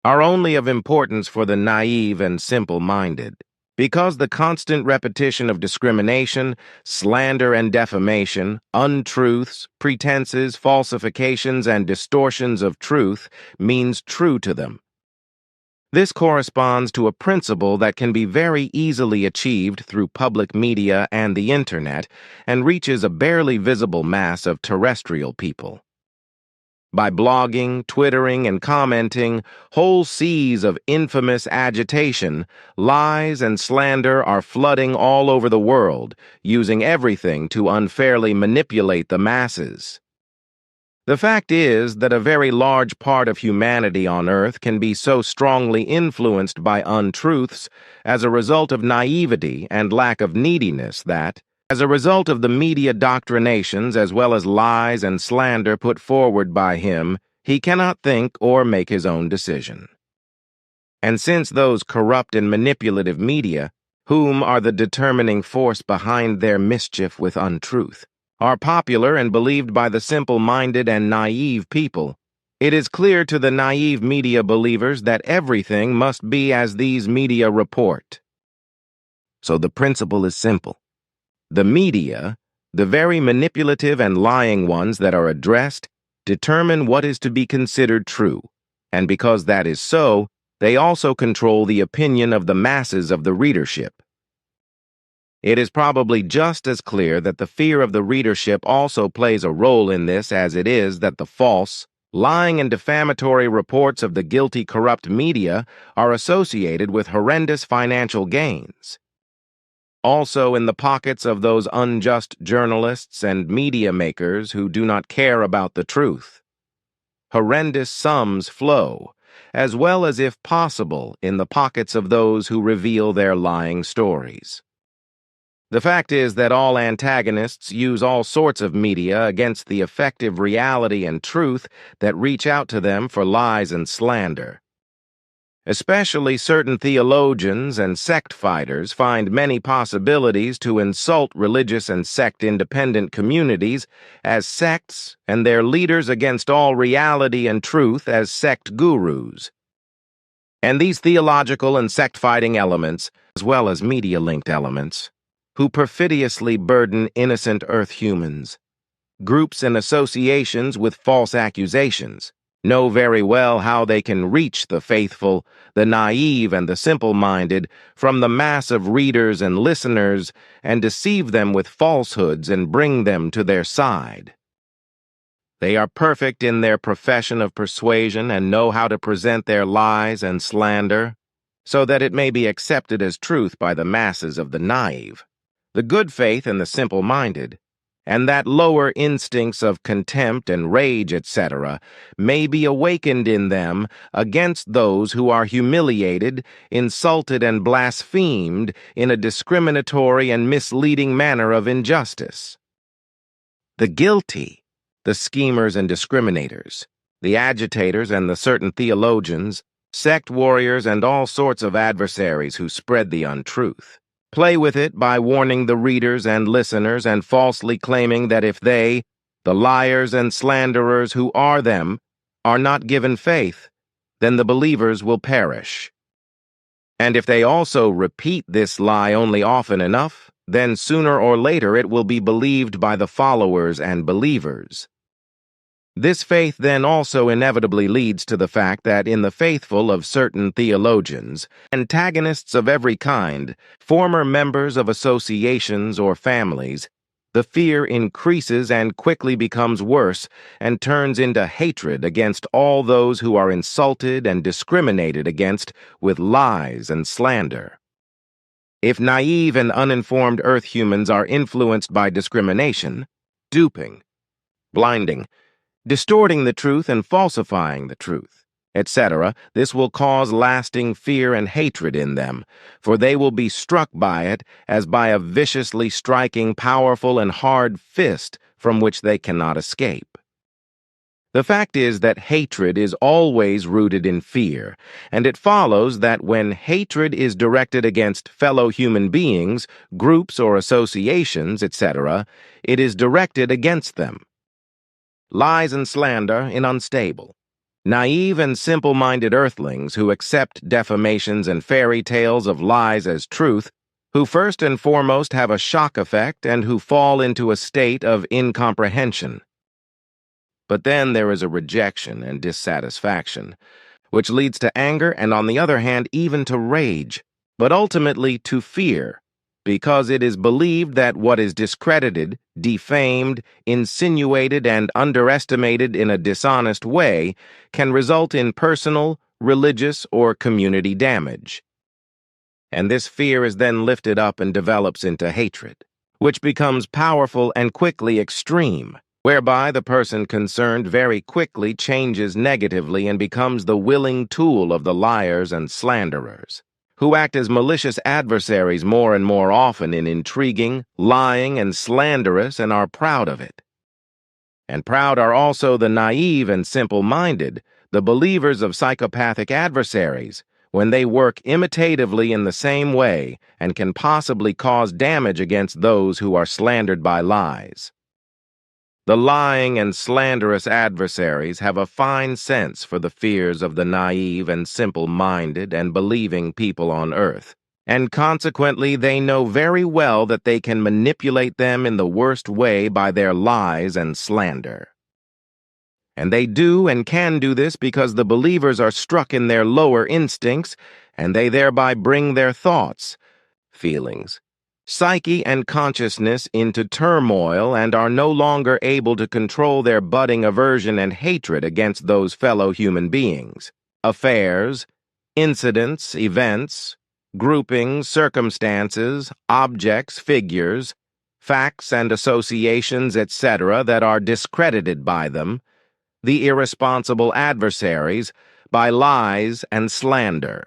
are only of importance for the naive and simple-minded, because the constant repetition of discrimination, slander and defamation, untruths, pretenses, falsifications, and distortions of truth means true to them. This corresponds to a principle that can be very easily achieved through public media and the Internet and reaches a barely visible mass of terrestrial people. By blogging, twittering, and commenting, whole seas of infamous agitation, lies and slander are flooding all over the world, using everything to unfairly manipulate the masses. The fact is that a very large part of humanity on Earth can be so strongly influenced by untruths as a result of naivety and lack of neediness that, as a result of the media doctrinations as well as lies and slander put forward by him, he cannot think or make his own decision. And since those corrupt and manipulative media, whom are the determining force behind their mischief with untruth, are popular and believed by the simple-minded and naive people, it is clear to the naive media believers that everything must be as these media report. So the principle is simple. The media, the very manipulative and lying ones that are addressed, determine what is to be considered true, and because that is so, they also control the opinion of the masses of the readership. It is probably just as clear that the fear of the readership also plays a role in this as it is that the false, lying and defamatory reports of the guilty corrupt media are associated with horrendous financial gains. Also in the pockets of those unjust journalists and media makers who do not care about the truth. Horrendous sums flow, as well as if possible in the pockets of those who reveal their lying stories. The fact is that all antagonists use all sorts of media against the effective reality and truth that reach out to them for lies and slander. Especially certain theologians and sect fighters find many possibilities to insult religious and sect-independent communities as sects and their leaders against all reality and truth as sect gurus. And these theological and sect-fighting elements, as well as media-linked elements, who perfidiously burden innocent Earth humans, groups and associations with false accusations, know very well how they can reach the faithful, the naive, and the simple-minded from the mass of readers and listeners and deceive them with falsehoods and bring them to their side. They are perfect in their profession of persuasion and know how to present their lies and slander so that it may be accepted as truth by the masses of the naive, the good faith and the simple-minded, and that lower instincts of contempt and rage, etc., may be awakened in them against those who are humiliated, insulted, and blasphemed in a discriminatory and misleading manner of injustice. The guilty, the schemers and discriminators, the agitators and the certain theologians, sect warriors and all sorts of adversaries who spread the untruth, play with it by warning the readers and listeners and falsely claiming that if they, the liars and slanderers who are them, are not given faith, then the believers will perish. And if they also repeat this lie only often enough, then sooner or later it will be believed by the followers and believers. This faith then also inevitably leads to the fact that in the faithful of certain theologians, antagonists of every kind, former members of associations or families, the fear increases and quickly becomes worse and turns into hatred against all those who are insulted and discriminated against with lies and slander. If naive and uninformed Earth humans are influenced by discrimination, duping, blinding, distorting the truth and falsifying the truth, etc., this will cause lasting fear and hatred in them, for they will be struck by it as by a viciously striking, powerful, and hard fist from which they cannot escape. The fact is that hatred is always rooted in fear, and it follows that when hatred is directed against fellow human beings, groups or associations, etc., it is directed against them. lies and slander in unstable. Naive and simple-minded earthlings who accept defamations and fairy tales of lies as truth, who first and foremost have a shock effect and who fall into a state of incomprehension. But then there is a rejection and dissatisfaction, which leads to anger and, on the other hand, even to rage, but ultimately to fear, because it is believed that what is discredited, defamed, insinuated, and underestimated in a dishonest way can result in personal, religious, or community damage. And this fear is then lifted up and develops into hatred, which becomes powerful and quickly extreme, whereby the person concerned very quickly changes negatively and becomes the willing tool of the liars and slanderers, who act as malicious adversaries more and more often in intriguing, lying, and slanderous, and are proud of it. And proud are also the naive and simple-minded, the believers of psychopathic adversaries, when they work imitatively in the same way and can possibly cause damage against those who are slandered by lies. The lying and slanderous adversaries have a fine sense for the fears of the naive and simple-minded and believing people on earth, and consequently they know very well that they can manipulate them in the worst way by their lies and slander. And they do and can do this because the believers are struck in their lower instincts, and they thereby bring their thoughts, feelings, psyche, and consciousness into turmoil and are no longer able to control their budding aversion and hatred against those fellow human beings, affairs, incidents, events, groupings, circumstances, objects, figures, facts and associations, etc., that are discredited by them, the irresponsible adversaries, by lies and slander.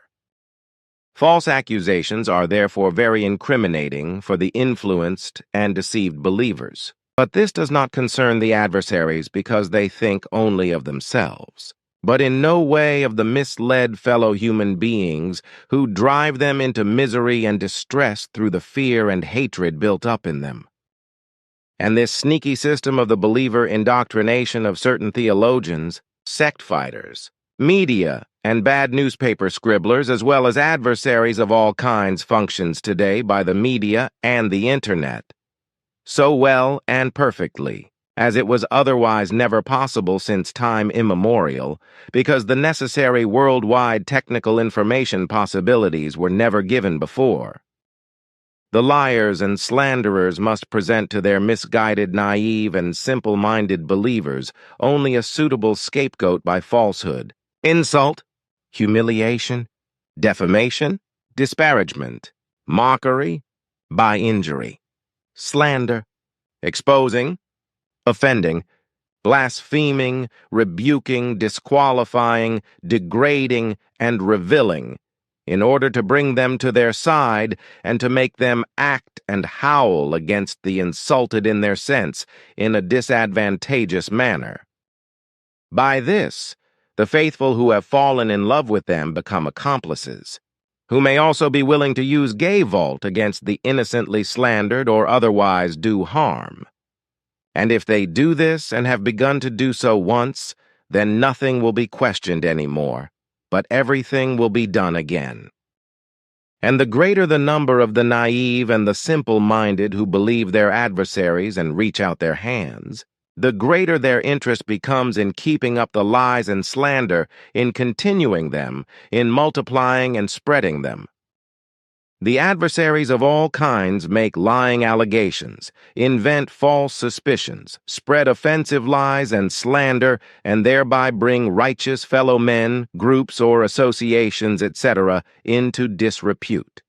False accusations are therefore very incriminating for the influenced and deceived believers. But this does not concern the adversaries because they think only of themselves, but in no way of the misled fellow human beings who drive them into misery and distress through the fear and hatred built up in them. And this sneaky system of the believer indoctrination of certain theologians, sect fighters, media, and bad newspaper scribblers, as well as adversaries of all kinds, functions today by the media and the Internet, so well and perfectly, as it was otherwise never possible since time immemorial, because the necessary worldwide technical information possibilities were never given before. The liars and slanderers must present to their misguided, naive, and simple-minded believers only a suitable scapegoat by falsehood, insult, humiliation, defamation, disparagement, mockery, by injury, slander, exposing, offending, blaspheming, rebuking, disqualifying, degrading, and reviling, in order to bring them to their side and to make them act and howl against the insulted in their sense in a disadvantageous manner. By this, the faithful who have fallen in love with them become accomplices, who may also be willing to use gay vault against the innocently slandered or otherwise do harm. And if they do this and have begun to do so once, then nothing will be questioned anymore, but everything will be done again. And the greater the number of the naive and the simple-minded who believe their adversaries and reach out their hands, the greater their interest becomes in keeping up the lies and slander, in continuing them, in multiplying and spreading them. The adversaries of all kinds make lying allegations, invent false suspicions, spread offensive lies and slander, and thereby bring righteous fellow men, groups or associations, etc., into disrepute.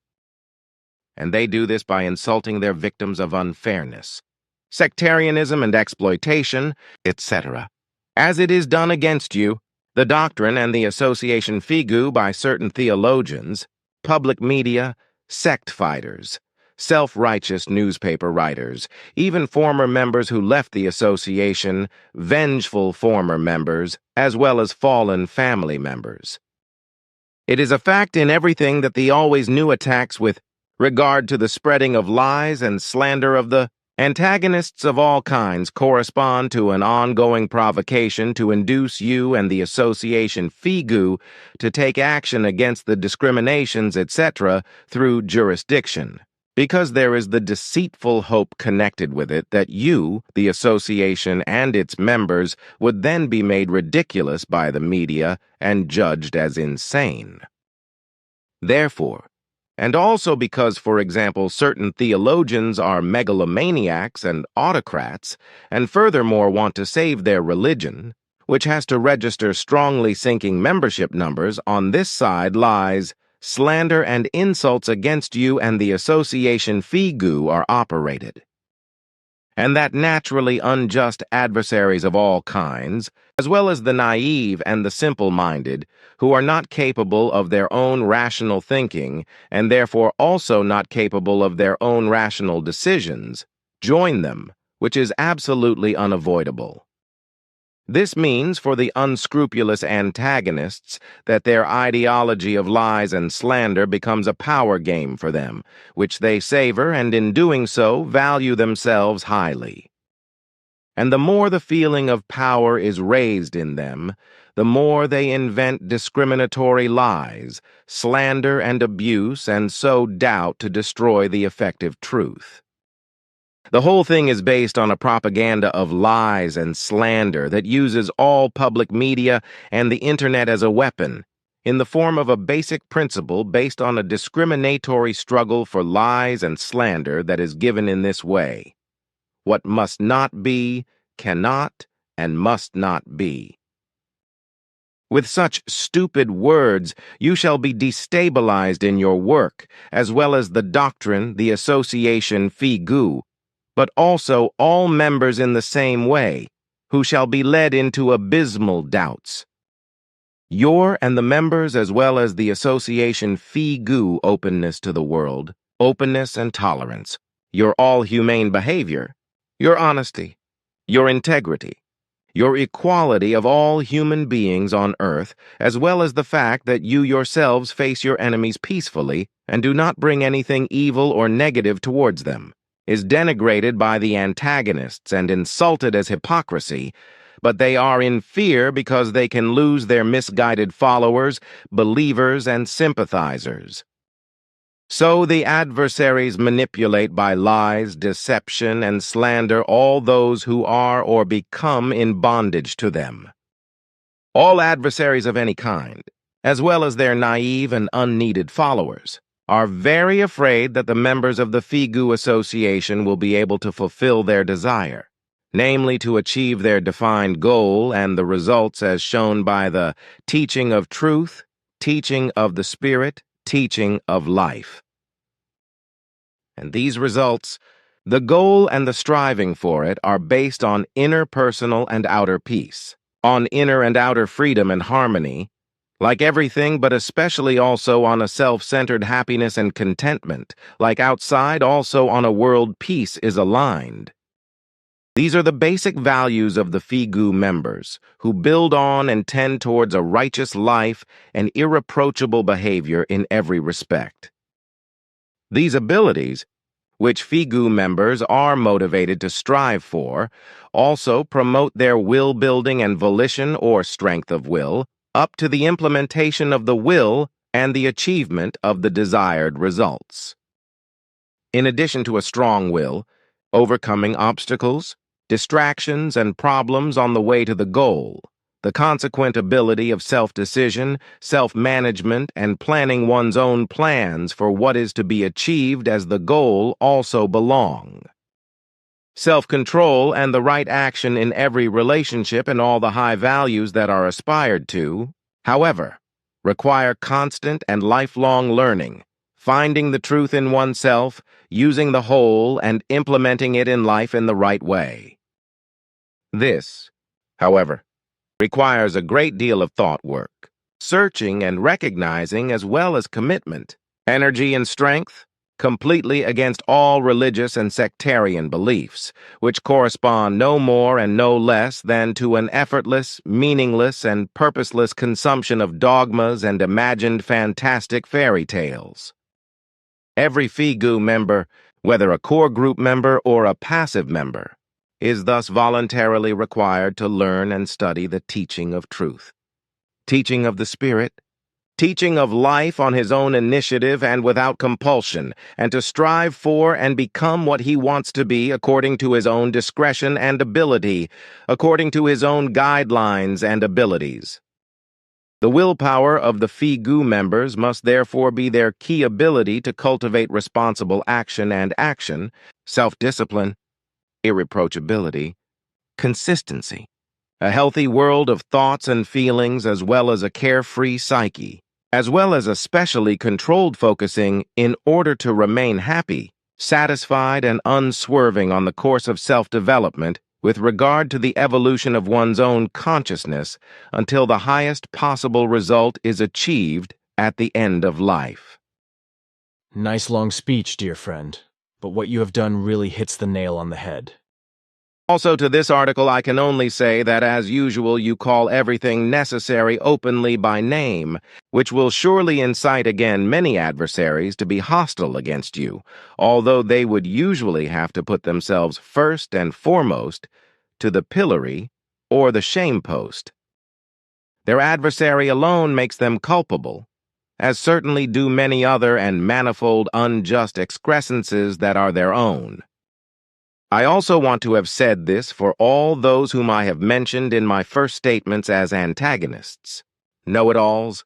And they do this by insulting their victims of unfairness, sectarianism and exploitation, etc., as it is done against you, the doctrine and the association figu by certain theologians, public media, sect fighters, self-righteous newspaper writers, even former members who left the association, vengeful former members, as well as fallen family members. It is a fact in everything that the always new attacks with regard to the spreading of lies and slander of the Antagonists of all kinds correspond to an ongoing provocation to induce you and the association FIGU to take action against the discriminations, etc., through jurisdiction, because there is the deceitful hope connected with it that you, the association, and its members would then be made ridiculous by the media and judged as insane. Therefore, and also because, for example, certain theologians are megalomaniacs and autocrats, and furthermore want to save their religion, which has to register strongly sinking membership numbers, on this side lies slander and insults against you and the association FIGU are operated. And that naturally unjust adversaries of all kinds, as well as the naive and the simple-minded, who are not capable of their own rational thinking and therefore also not capable of their own rational decisions, join them, which is absolutely unavoidable. This means for the unscrupulous antagonists that their ideology of lies and slander becomes a power game for them, which they savor and in doing so value themselves highly. And the more the feeling of power is raised in them, the more they invent discriminatory lies, slander and abuse, and sow doubt to destroy the effective truth. The whole thing is based on a propaganda of lies and slander that uses all public media and the internet as a weapon, in the form of a basic principle based on a discriminatory struggle for lies and slander that is given in this way. What must not be, cannot, and must not be. With such stupid words, you shall be destabilized in your work, as well as the doctrine, the association FIGU, but also all members in the same way, who shall be led into abysmal doubts. Your and the members as well as the association FIGU openness to the world, openness and tolerance, your all-humane behavior, your honesty, your integrity, your equality of all human beings on earth, as well as the fact that you yourselves face your enemies peacefully and do not bring anything evil or negative towards them, is denigrated by the antagonists and insulted as hypocrisy, but they are in fear because they can lose their misguided followers, believers, and sympathizers. So the adversaries manipulate by lies, deception, and slander all those who are or become in bondage to them. All adversaries of any kind, as well as their naive and unneeded followers, are very afraid that the members of the FIGU Association will be able to fulfill their desire, namely to achieve their defined goal and the results as shown by the teaching of truth, teaching of the Spirit, teaching of life. And these results, the goal and the striving for it, are based on inner personal and outer peace, on inner and outer freedom and harmony, like everything, but especially also on a self-centered happiness and contentment, like outside also on a world peace is aligned. These are the basic values of the FIGU members, who build on and tend towards a righteous life and irreproachable behavior in every respect. These abilities, which FIGU members are motivated to strive for, also promote their will-building and volition or strength of will, up to the implementation of the will and the achievement of the desired results. In addition to a strong will, overcoming obstacles, distractions, and problems on the way to the goal, the consequent ability of self-decision, self-management, and planning one's own plans for what is to be achieved as the goal also belong. Self-control and the right action in every relationship and all the high values that are aspired to, however, require constant and lifelong learning, finding the truth in oneself, using the whole, and implementing it in life in the right way. This, however, requires a great deal of thought work, searching and recognizing as well as commitment, energy and strength, completely against all religious and sectarian beliefs, which correspond no more and no less than to an effortless, meaningless, and purposeless consumption of dogmas and imagined fantastic fairy tales. Every FIGU member, whether a core group member or a passive member, is thus voluntarily required to learn and study the teaching of truth, teaching of the Spirit, teaching of life on his own initiative and without compulsion, and to strive for and become what he wants to be according to his own discretion and ability, according to his own guidelines and abilities. The willpower of the Phi-Gu members must therefore be their key ability to cultivate responsible action, self-discipline, irreproachability, consistency, a healthy world of thoughts and feelings as well as a carefree psyche, as well as a specially controlled focusing in order to remain happy, satisfied, and unswerving on the course of self-development with regard to the evolution of one's own consciousness until the highest possible result is achieved at the end of life. Nice long speech, dear friend, but what you have done really hits the nail on the head. Also, to this article, I can only say that, as usual, you call everything necessary openly by name, which will surely incite again many adversaries to be hostile against you, although they would usually have to put themselves first and foremost to the pillory or the shame post. Their adversary alone makes them culpable, as certainly do many other and manifold unjust excrescences that are their own. I also want to have said this for all those whom I have mentioned in my first statements as antagonists, know-it-alls,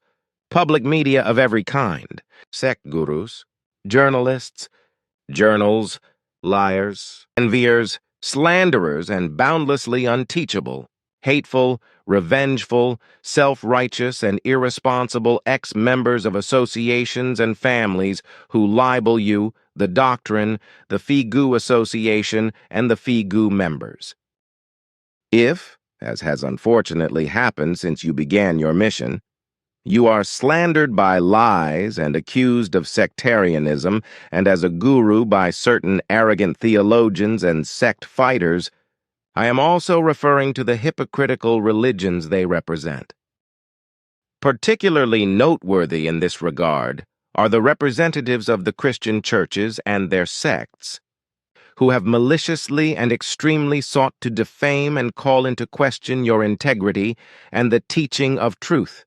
public media of every kind, sect gurus, journalists, journals, liars, enviers, slanderers, and boundlessly unteachable, hateful, revengeful, self-righteous, and irresponsible ex-members of associations and families who libel you, the doctrine, the Phi-Gu Association, and the Phi-Gu members. If, as has unfortunately happened since you began your mission, you are slandered by lies and accused of sectarianism and as a guru by certain arrogant theologians and sect fighters, I am also referring to the hypocritical religions they represent. Particularly noteworthy in this regard are the representatives of the Christian churches and their sects, who have maliciously and extremely sought to defame and call into question your integrity and the teaching of truth,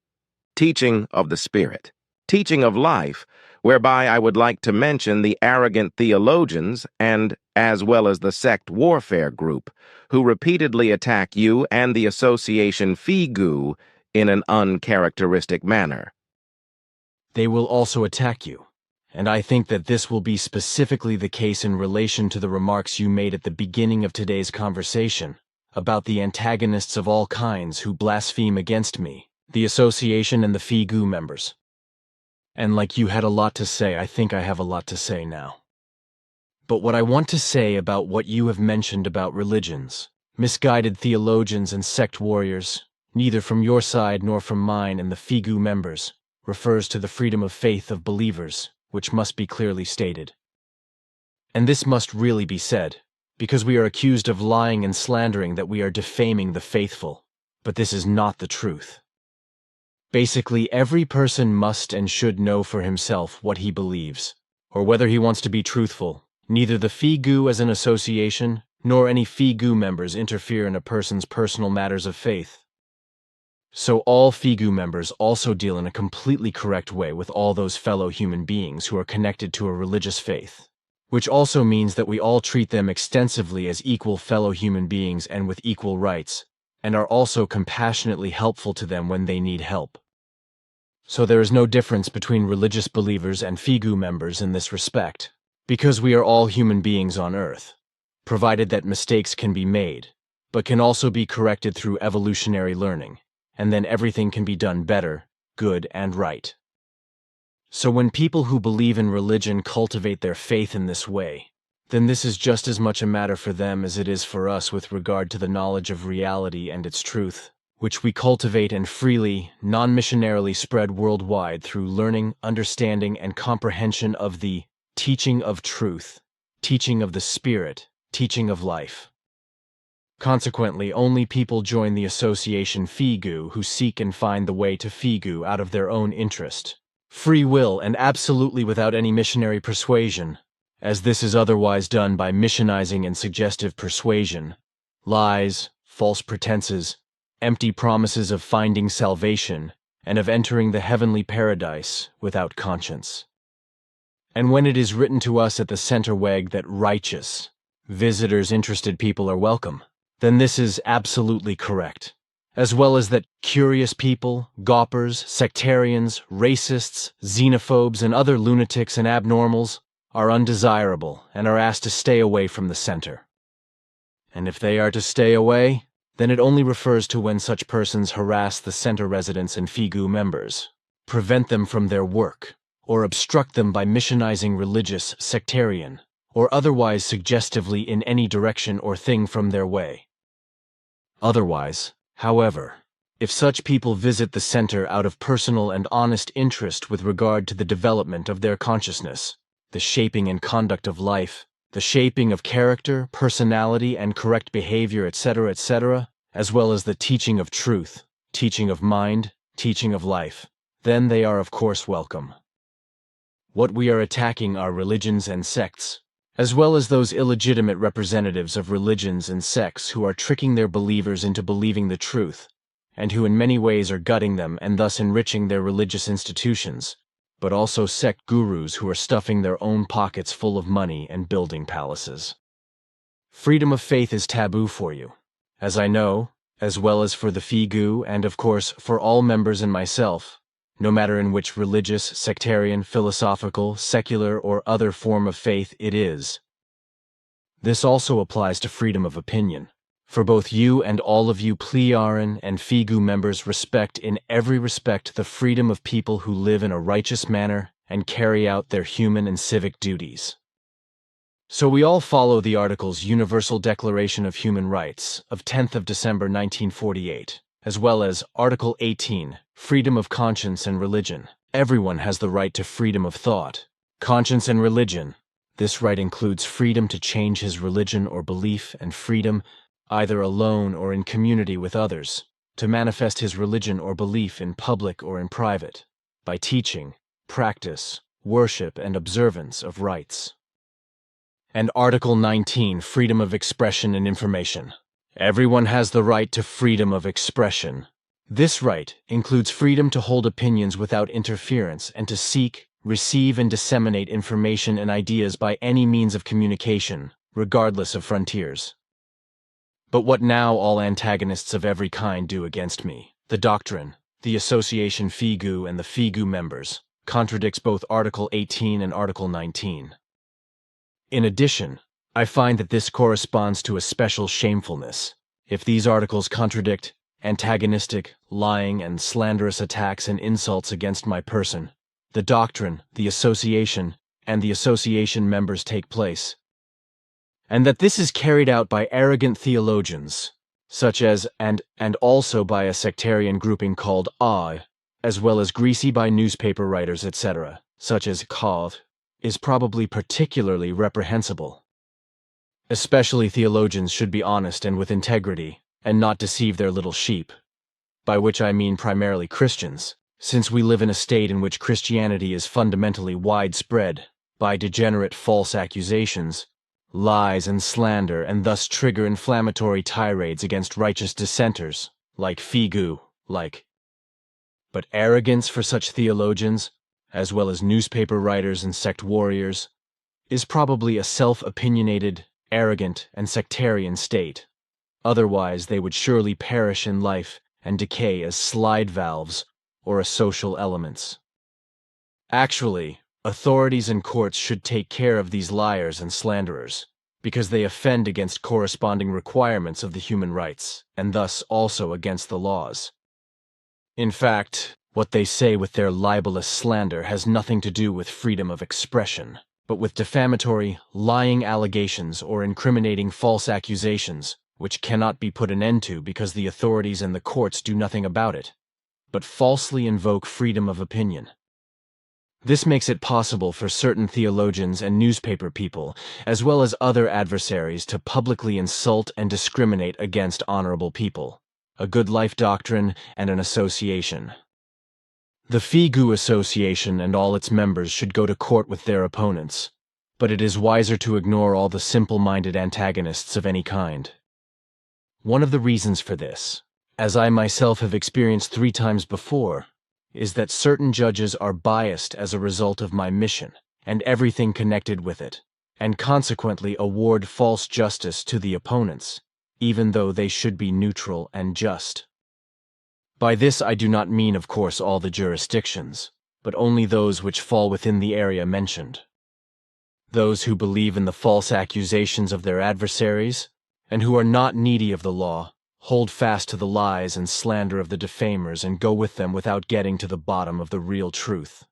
teaching of the Spirit, teaching of life, whereby I would like to mention the arrogant theologians and, as well as the sect warfare group, who repeatedly attack you and the association Phi-Gu in an uncharacteristic manner. They will also attack you, and I think that this will be specifically the case in relation to the remarks you made at the beginning of today's conversation about the antagonists of all kinds who blaspheme against me, the association and the Phi-Gu members. And like you had a lot to say, I think I have a lot to say now. But what I want to say about what you have mentioned about religions, misguided theologians and sect warriors, neither from your side nor from mine and the Phi-Gu members, refers to the freedom of faith of believers, which must be clearly stated. And this must really be said, because we are accused of lying and slandering that we are defaming the faithful, but this is not the truth. Basically, every person must and should know for himself what he believes, or whether he wants to be truthful. Neither the Phi-Gu as an association, nor any Phi-Gu members interfere in a person's personal matters of faith. So all Phi-Gu members also deal in a completely correct way with all those fellow human beings who are connected to a religious faith, which also means that we all treat them extensively as equal fellow human beings and with equal rights, and are also compassionately helpful to them when they need help. So there is no difference between religious believers and Phi-Gu members in this respect, because we are all human beings on Earth, provided that mistakes can be made, but can also be corrected through evolutionary learning, and then everything can be done better, good, and right. So when people who believe in religion cultivate their faith in this way, then this is just as much a matter for them as it is for us with regard to the knowledge of reality and its truth, which we cultivate and freely, non-missionarily spread worldwide through learning, understanding, and comprehension of the teaching of truth, teaching of the Spirit, teaching of life. Consequently, only people join the association Phi-Gu who seek and find the way to Phi-Gu out of their own interest, free will, and absolutely without any missionary persuasion, as this is otherwise done by missionizing and suggestive persuasion, lies, false pretenses, empty promises of finding salvation, and of entering the heavenly paradise without conscience. And when it is written to us at the center weg that righteous, visitors, interested people are welcome, then this is absolutely correct, as well as that curious people, gawpers, sectarians, racists, xenophobes, and other lunatics and abnormals are undesirable and are asked to stay away from the center. And if they are to stay away, then it only refers to when such persons harass the center residents and FIGU members, prevent them from their work, or obstruct them by missionizing religious, sectarian, or otherwise suggestively in any direction or thing from their way. Otherwise, however, if such people visit the center out of personal and honest interest with regard to the development of their consciousness, the shaping and conduct of life, the shaping of character, personality, and correct behavior, etc., as well as the teaching of truth, teaching of mind, teaching of life, then they are of course welcome. What we are attacking are religions and sects, as well as those illegitimate representatives of religions and sects who are tricking their believers into believing the truth, and who in many ways are gutting them and thus enriching their religious institutions, but also sect gurus who are stuffing their own pockets full of money and building palaces. Freedom of faith is taboo for you, as I know, as well as for the FIGU and of course for all members and myself, no matter in which religious, sectarian, philosophical, secular, or other form of faith it is. This also applies to freedom of opinion, for both you and all of you Plearan and FIGU members respect in every respect the freedom of people who live in a righteous manner and carry out their human and civic duties. So we all follow the Article's Universal Declaration of Human Rights of 10th of December 1948, as well as Article 18, Freedom of Conscience and Religion. Everyone has the right to freedom of thought, conscience and religion. This right includes freedom to change his religion or belief and freedom, either alone or in community with others, to manifest his religion or belief in public or in private, by teaching, practice, worship, and observance of rites. And Article 19, Freedom of Expression and Information. Everyone has the right to freedom of expression. This right includes freedom to hold opinions without interference and to seek, receive, and disseminate information and ideas by any means of communication, regardless of frontiers. But what now all antagonists of every kind do against me, the doctrine, the association FIGU and the FIGU members, contradicts both Article 18 and Article 19. In addition, I find that this corresponds to a special shamefulness. If these articles contradict antagonistic, lying, and slanderous attacks and insults against my person, the doctrine, the association, and the association members take place, and that this is carried out by arrogant theologians, such as and also by a sectarian grouping called as well as greasy by newspaper writers, etc., such as Kov, is probably particularly reprehensible. Especially theologians should be honest and with integrity, and not deceive their little sheep, by which I mean primarily Christians, since we live in a state in which Christianity is fundamentally widespread by degenerate false accusations, lies, and slander, and thus trigger inflammatory tirades against righteous dissenters, like FIGU, But arrogance for such theologians, as well as newspaper writers and sect warriors, is probably a self-opinionated, arrogant, and sectarian state. Otherwise, they would surely perish in life and decay as slide valves or as social elements. Actually, authorities and courts should take care of these liars and slanderers, because they offend against corresponding requirements of the human rights, and thus also against the laws. In fact, what they say with their libelous slander has nothing to do with freedom of expression, but with defamatory, lying allegations or incriminating false accusations, which cannot be put an end to because the authorities and the courts do nothing about it, but falsely invoke freedom of opinion. This makes it possible for certain theologians and newspaper people, as well as other adversaries, to publicly insult and discriminate against honorable people, a good life doctrine, and an association. The FIGU Association and all its members should go to court with their opponents, but it is wiser to ignore all the simple-minded antagonists of any kind. One of the reasons for this, as I myself have experienced 3 times before, is that certain judges are biased as a result of my mission and everything connected with it, and consequently award false justice to the opponents, even though they should be neutral and just. By this I do not mean, of course, all the jurisdictions, but only those which fall within the area mentioned. Those who believe in the false accusations of their adversaries, and who are not needy of the law, hold fast to the lies and slander of the defamers and go with them without getting to the bottom of the real truth.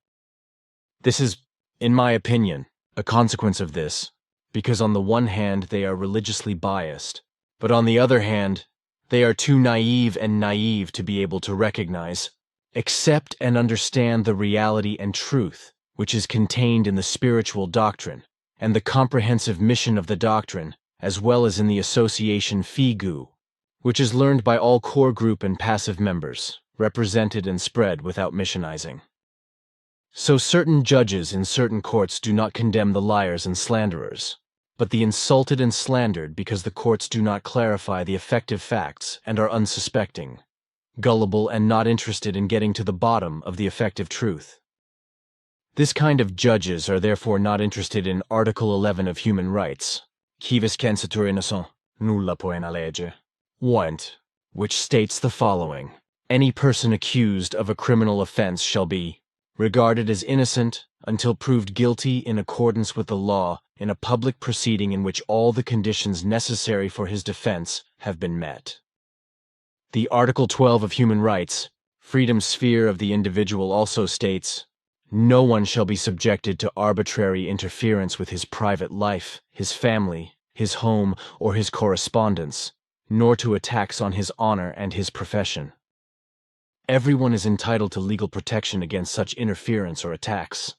This is, in my opinion, a consequence of this, because on the one hand they are religiously biased, but on the other hand, they are too naive to be able to recognize, accept, and understand the reality and truth which is contained in the spiritual doctrine and the comprehensive mission of the doctrine, as well as in the association Figu, which is learned by all core group and passive members, represented and spread without missionizing. So certain judges in certain courts do not condemn the liars and slanderers, but the insulted and slandered because the courts do not clarify the effective facts and are unsuspecting, gullible and not interested in getting to the bottom of the effective truth. This kind of judges are therefore not interested in Article 11 of Human Rights, Qui viscensetur innocent, nulla poena lege, warrant, which states the following: any person accused of a criminal offense shall be regarded as innocent until proved guilty in accordance with the law in a public proceeding in which all the conditions necessary for his defense have been met. The Article 12 of Human Rights, freedom sphere of the individual, also states, no one shall be subjected to arbitrary interference with his private life, his family, his home, or his correspondence, nor to attacks on his honor and his profession. Everyone is entitled to legal protection against such interference or attacks.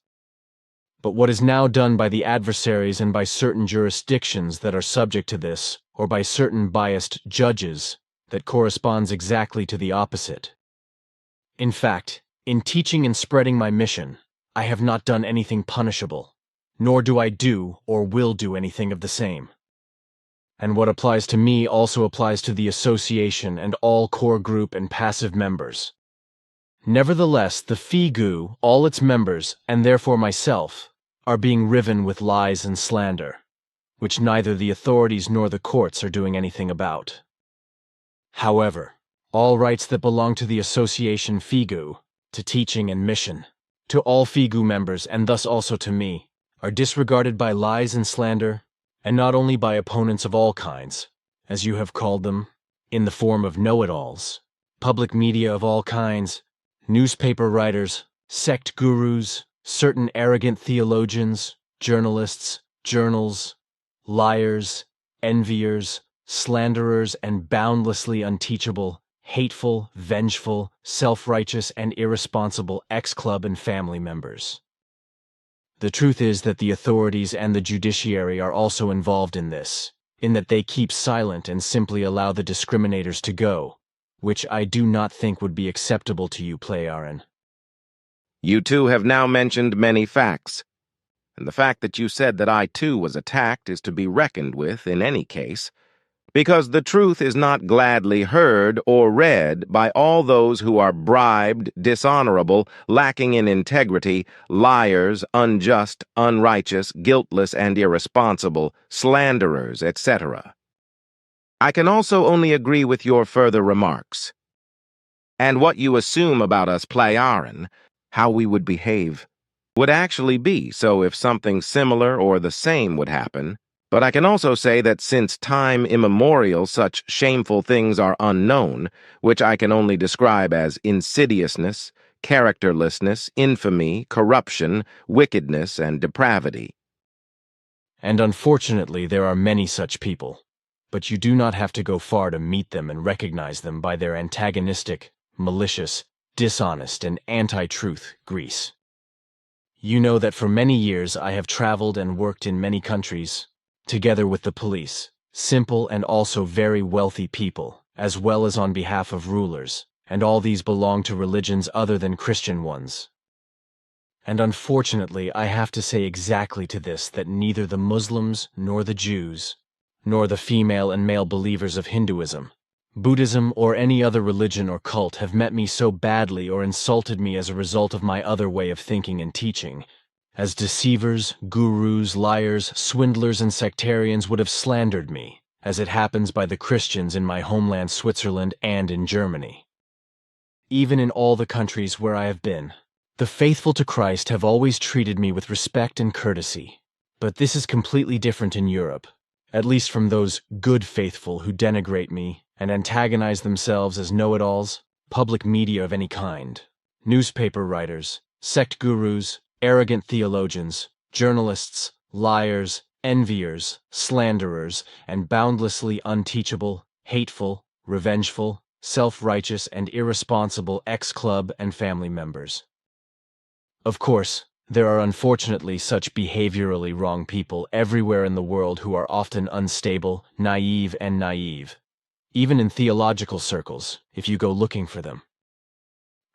But what is now done by the adversaries and by certain jurisdictions that are subject to this, or by certain biased judges, that corresponds exactly to the opposite. In fact, in teaching and spreading my mission, I have not done anything punishable, nor do I do or will do anything of the same. And what applies to me also applies to the association and all core group and passive members. Nevertheless, the Figu, all its members, and therefore myself, are being riven with lies and slander, which neither the authorities nor the courts are doing anything about. However, all rights that belong to the association Figu, to teaching and mission, to all Figu members and thus also to me, are disregarded by lies and slander, and not only by opponents of all kinds, as you have called them, in the form of know-it-alls, public media of all kinds, newspaper writers, sect gurus, certain arrogant theologians, journalists, journals, liars, enviers, slanderers, and boundlessly unteachable, hateful, vengeful, self-righteous, and irresponsible ex-club and family members. The truth is that the authorities and the judiciary are also involved in this, in that they keep silent and simply allow the discriminators to go, which I do not think would be acceptable to you, Playarin. You two have now mentioned many facts, and the fact that you said that I too was attacked is to be reckoned with in any case, because the truth is not gladly heard or read by all those who are bribed, dishonorable, lacking in integrity, liars, unjust, unrighteous, guiltless, and irresponsible, slanderers, etc. I can also only agree with your further remarks. And what you assume about us Playarin, how we would behave, would actually be so if something similar or the same would happen. But I can also say that since time immemorial such shameful things are unknown, which I can only describe as insidiousness, characterlessness, infamy, corruption, wickedness, and depravity. And unfortunately there are many such people, but you do not have to go far to meet them and recognize them by their antagonistic, malicious, dishonest, and anti-truth grease. You know that for many years I have traveled and worked in many countries, together with the police, simple and also very wealthy people, as well as on behalf of rulers, and all these belong to religions other than Christian ones. And unfortunately, I have to say exactly to this that neither the Muslims nor the Jews, nor the female and male believers of Hinduism, Buddhism, or any other religion or cult have met me so badly or insulted me as a result of my other way of thinking and teaching, as deceivers, gurus, liars, swindlers, and sectarians would have slandered me, as it happens by the Christians in my homeland Switzerland and in Germany. Even in all the countries where I have been, the faithful to Christ have always treated me with respect and courtesy, but this is completely different in Europe, at least from those good faithful who denigrate me and antagonize themselves as know-it-alls, public media of any kind, newspaper writers, sect gurus, arrogant theologians, journalists, liars, enviers, slanderers, and boundlessly unteachable, hateful, revengeful, self-righteous, and irresponsible ex-club and family members. Of course, there are unfortunately such behaviorally wrong people everywhere in the world who are often unstable, naive, even in theological circles, if you go looking for them.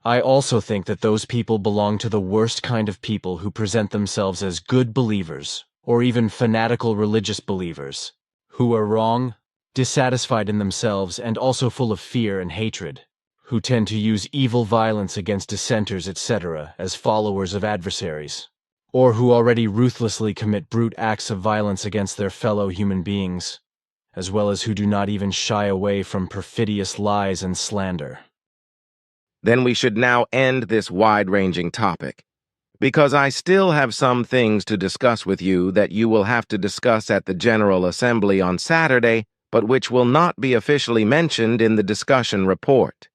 I also think that those people belong to the worst kind of people who present themselves as good believers, or even fanatical religious believers, who are wrong, dissatisfied in themselves, and also full of fear and hatred, who tend to use evil violence against dissenters, etc., as followers of adversaries, or who already ruthlessly commit brute acts of violence against their fellow human beings, as well as who do not even shy away from perfidious lies and slander. Then we should now end this wide-ranging topic, because I still have some things to discuss with you that you will have to discuss at the General Assembly on Saturday, but which will not be officially mentioned in the discussion report.